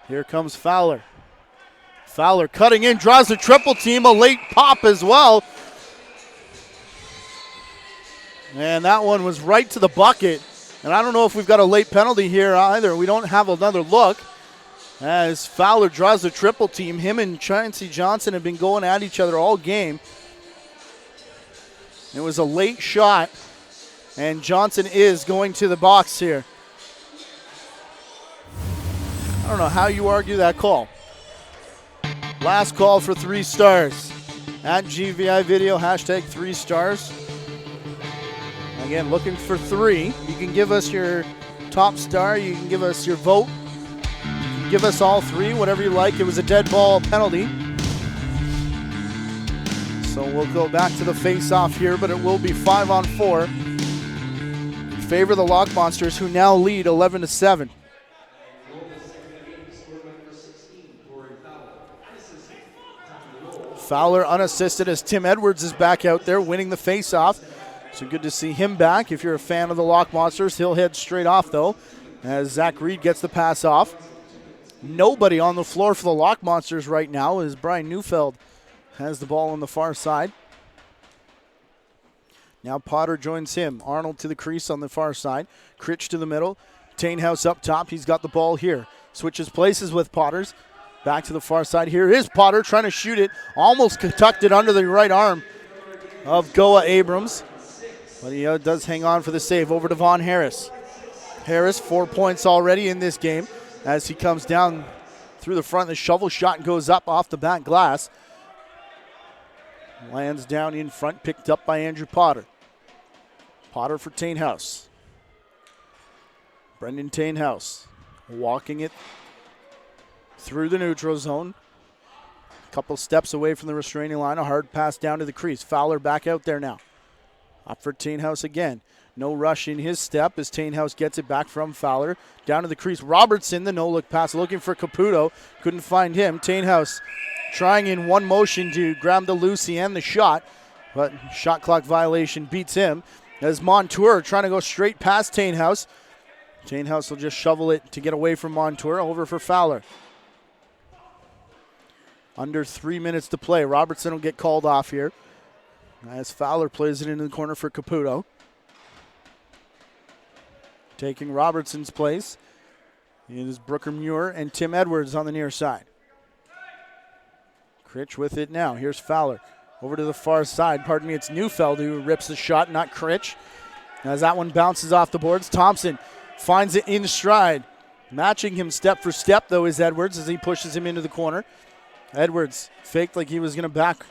Here comes Fowler. Fowler cutting in, draws the triple team, a late pop as well. And that one was right to the bucket. And I don't know if we've got a late penalty here either. We don't have another look. As Fowler draws the triple team, him and Chancey Johnson have been going at each other all game. It was a late shot, and Johnson is going to the box here. I don't know how you argue that call. Last call for 3 stars. At GVI Video, hashtag 3 stars. Again, looking for 3. You can give us your top star. You can give us your vote. You can give us all 3, whatever you like. It was a dead ball penalty. So we'll go back to the face-off here, but it will be 5-on-4 in favor of the Lock Monsters, who now lead 11-7. Fowler unassisted as Tim Edwards is back out there winning the face-off. So good to see him back. If you're a fan of the Lock Monsters, he'll head straight off, though, as Zach Reed gets the pass off. Nobody on the floor for the Lock Monsters right now as Brian Neufeld has the ball on the far side. Now Potter joins him. Arnold to the crease on the far side. Critch to the middle. Tainhouse up top. He's got the ball here. Switches places with Potters. Back to the far side. Here is Potter trying to shoot it. Almost tucked it under the right arm of Goa Abrams. But he does hang on for the save. Over to Vaughn Harris. Harris, 4 points already in this game as he comes down through the front. The shovel shot goes up off the back glass. Lands down in front, picked up by Andrew Potter. Potter for Tainhouse. Brendan Tainhouse walking it through the neutral zone. A couple steps away from the restraining line. A hard pass down to the crease. Fowler back out there now. Up for Tainhouse again. No rush in his step as Tainhouse gets it back from Fowler. Down to the crease. Robertson, the no-look pass, looking for Caputo. Couldn't find him. Tainhouse trying in one motion to grab the Lucy and the shot, but shot clock violation beats him. As Montour trying to go straight past Tainhouse. Tainhouse will just shovel it to get away from Montour. Over for Fowler. Under 3 minutes to play. Robertson will get called off here as Fowler plays it into the corner for Caputo. Taking Robertson's place is Brooker Muir and Tim Edwards on the near side. Critch with it now. Here's Fowler. Over to the far side. Pardon me, it's Neufeld who rips the shot, not Critch. As that one bounces off the boards, Thompson finds it in stride. Matching him step for step, though, is Edwards as he pushes him into the corner. Edwards faked like he was going to back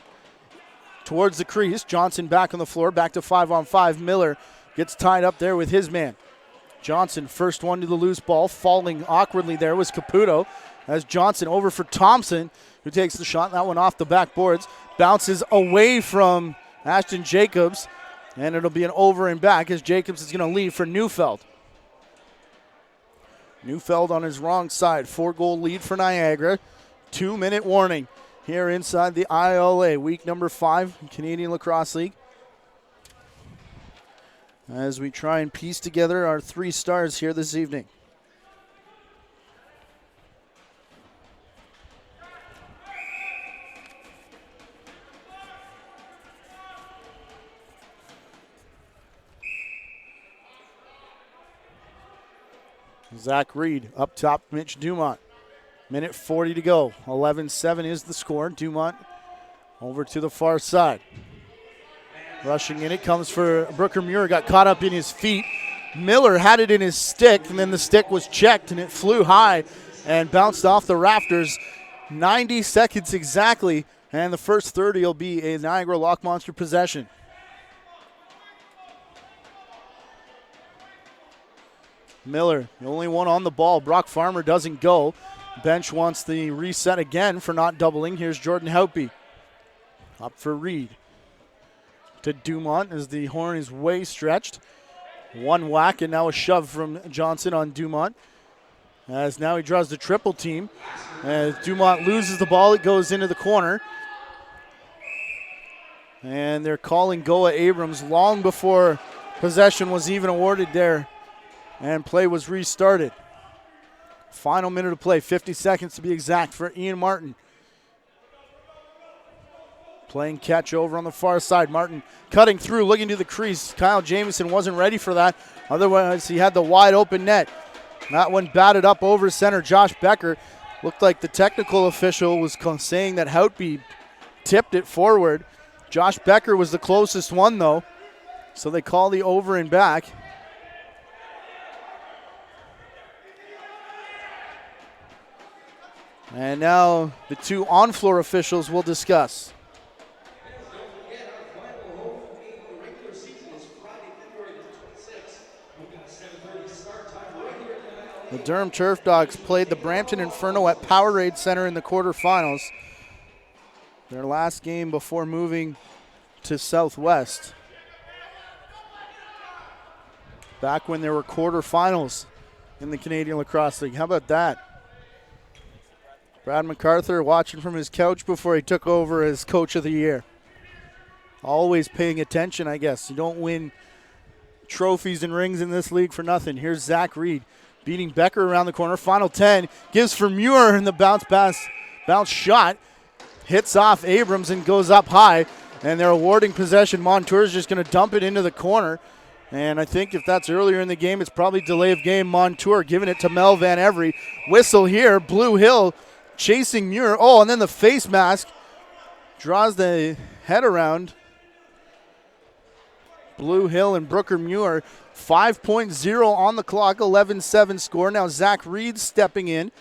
towards the crease. Johnson back on the floor, back to 5-on-5. Miller gets tied up there with his man. Johnson, first one to the loose ball. Falling awkwardly there was Caputo. As Johnson over for Thompson, who takes the shot. That one off the backboards. Bounces away from Ashton Jacobs. And it'll be an over and back as Jacobs is going to leave for Neufeld. Neufeld on his wrong side. 4-goal lead for Niagara. 2-minute warning here inside the ILA. Week number 5, Canadian Lacrosse League. As we try and piece together our 3 stars here this evening. Zach Reed up top, Mitch Dumont. Minute 40 to go. 11-7 is the score. Dumont over to the far side. Rushing in it comes for Brooker Muir. Got caught up in his feet. Miller had it in his stick, and then the stick was checked, and it flew high and bounced off the rafters. 90 seconds exactly, and the first 30 will be a Niagara Lock Monster possession. Miller, the only one on the ball. Brock Farmer doesn't go. Bench wants the reset again for not doubling. Here's Jordan Houtby. Up for Reed. To Dumont as the horn is way stretched. One whack and now a shove from Johnson on Dumont. As now he draws the triple team. As Dumont loses the ball, it goes into the corner. And they're calling Goa Abrams long before possession was even awarded there. And play was restarted. Final minute of play, 50 seconds to be exact for Ian Martin. Playing catch over on the far side. Martin cutting through, looking to the crease. Kyle Jamieson wasn't ready for that. Otherwise, he had the wide open net. That one batted up over center. Josh Becker, looked like the technical official was saying that Houtby tipped it forward. Josh Becker was the closest one, though. So they call the over and back. And now the two on-floor officials will discuss. The Durham Turf Dogs played the Brampton Inferno at Powerade Center in the quarterfinals. Their last game before moving to Southwest. Back when there were quarterfinals in the Canadian Lacrosse League. How about that? Brad MacArthur watching from his couch before he took over as Coach of the Year. Always paying attention, I guess. You don't win trophies and rings in this league for nothing. Here's Zach Reed beating Becker around the corner. Final 10. Gives for Muir, and the bounce shot hits off Abrams and goes up high. And they're awarding possession. Montour's just going to dump it into the corner. And I think if that's earlier in the game, it's probably delay of game. Montour giving it to Mel Van Every. Whistle here. Blue Hill chasing Muir. Oh, and then the face mask draws the head around. Blue Hill and Brooker Muir. 5.0 on the clock, 11-7 score. Now Zach Reed stepping in.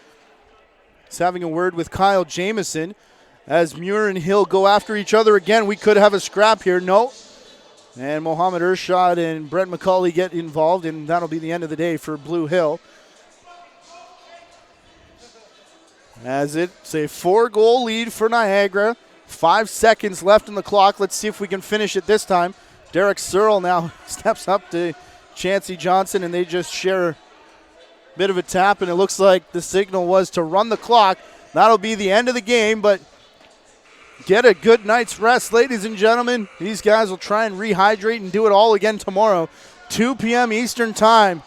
He's having a word with Kyle Jamieson. As Muir and Hill go after each other again, we could have a scrap here. No. And Mohamed Ershad and Brett McCauley get involved, and that'll be the end of the day for Blue Hill. As it's a 4-goal lead for Niagara. 5 seconds left on the clock. Let's see if we can finish it this time. Derek Searle now steps up to Chancey Johnson, and they just share a bit of a tap, and it looks like the signal was to run the clock. That'll be the end of the game, but get a good night's rest, ladies and gentlemen. These guys will try and rehydrate and do it all again tomorrow, 2 p.m. Eastern Time.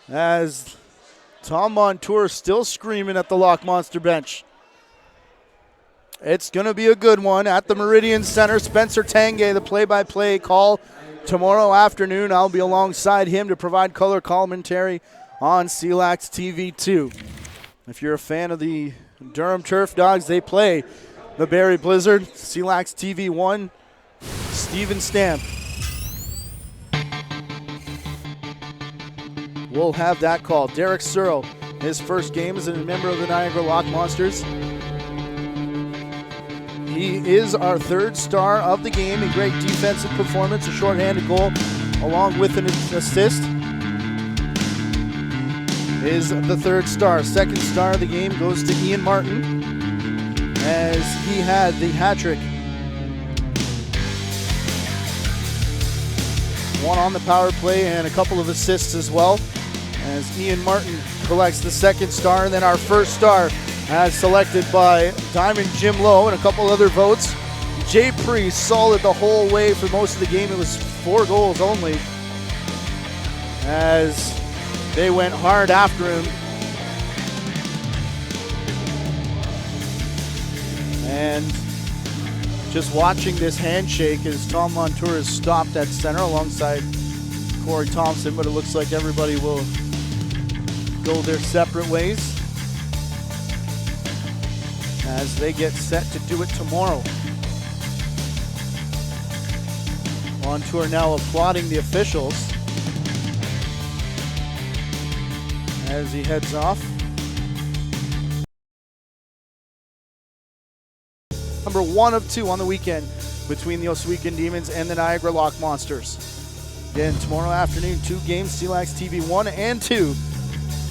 As Tom Montour still screaming at the Lock Monster bench. It's going to be a good one at the Meridian Center. Spencer Tanguay, the play-by-play call tomorrow afternoon. I'll be alongside him to provide color commentary on CLax TV 2. If you're a fan of the Durham Turf Dogs, they play the Barrie Blizzard. CLax TV 1, Steven Stamp. We'll have that call. Derek Searle, his first game as a member of the Niagara Lock Monsters. He is our third star of the game. A great defensive performance, a shorthanded goal, along with an assist. Is the third star. Second star of the game goes to Ian Martin, as he had the hat trick. One on the power play and a couple of assists as well, as Ian Martin collects the second star. And then our first star, as selected by Diamond Jim Lowe and a couple other votes, Jay Priest, solid the whole way for most of the game. It was 4 goals only, as they went hard after him. And just watching this handshake as Tom Montour is stopped at center alongside Corey Thompson, but it looks like everybody will go their separate ways as they get set to do it tomorrow. Montour now applauding the officials as he heads off. Number 1 of 2 on the weekend between the Ohsweken Demons and the Niagara Lock Monsters. Again, tomorrow afternoon, 2 games, CLax TV 1 and 2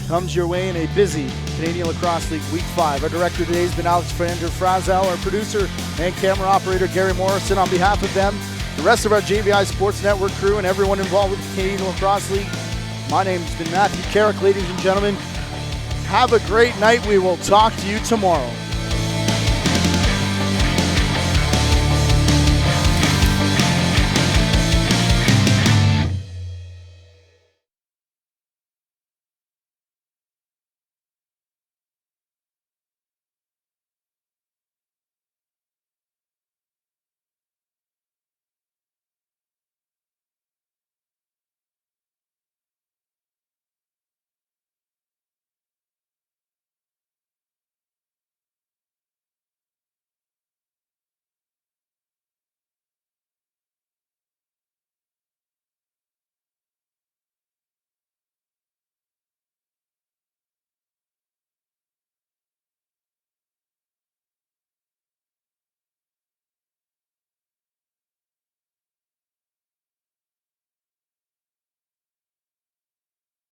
comes your way in a busy Canadian Lacrosse League Week 5. Our director today has been Alex Fraser-Frazow, our producer and camera operator Gary Morrison. On behalf of them, the rest of our JVI Sports Network crew, and everyone involved with the Canadian Lacrosse League, my name has been Matthew Carrick. Ladies and gentlemen, have a great night. We will talk to you tomorrow.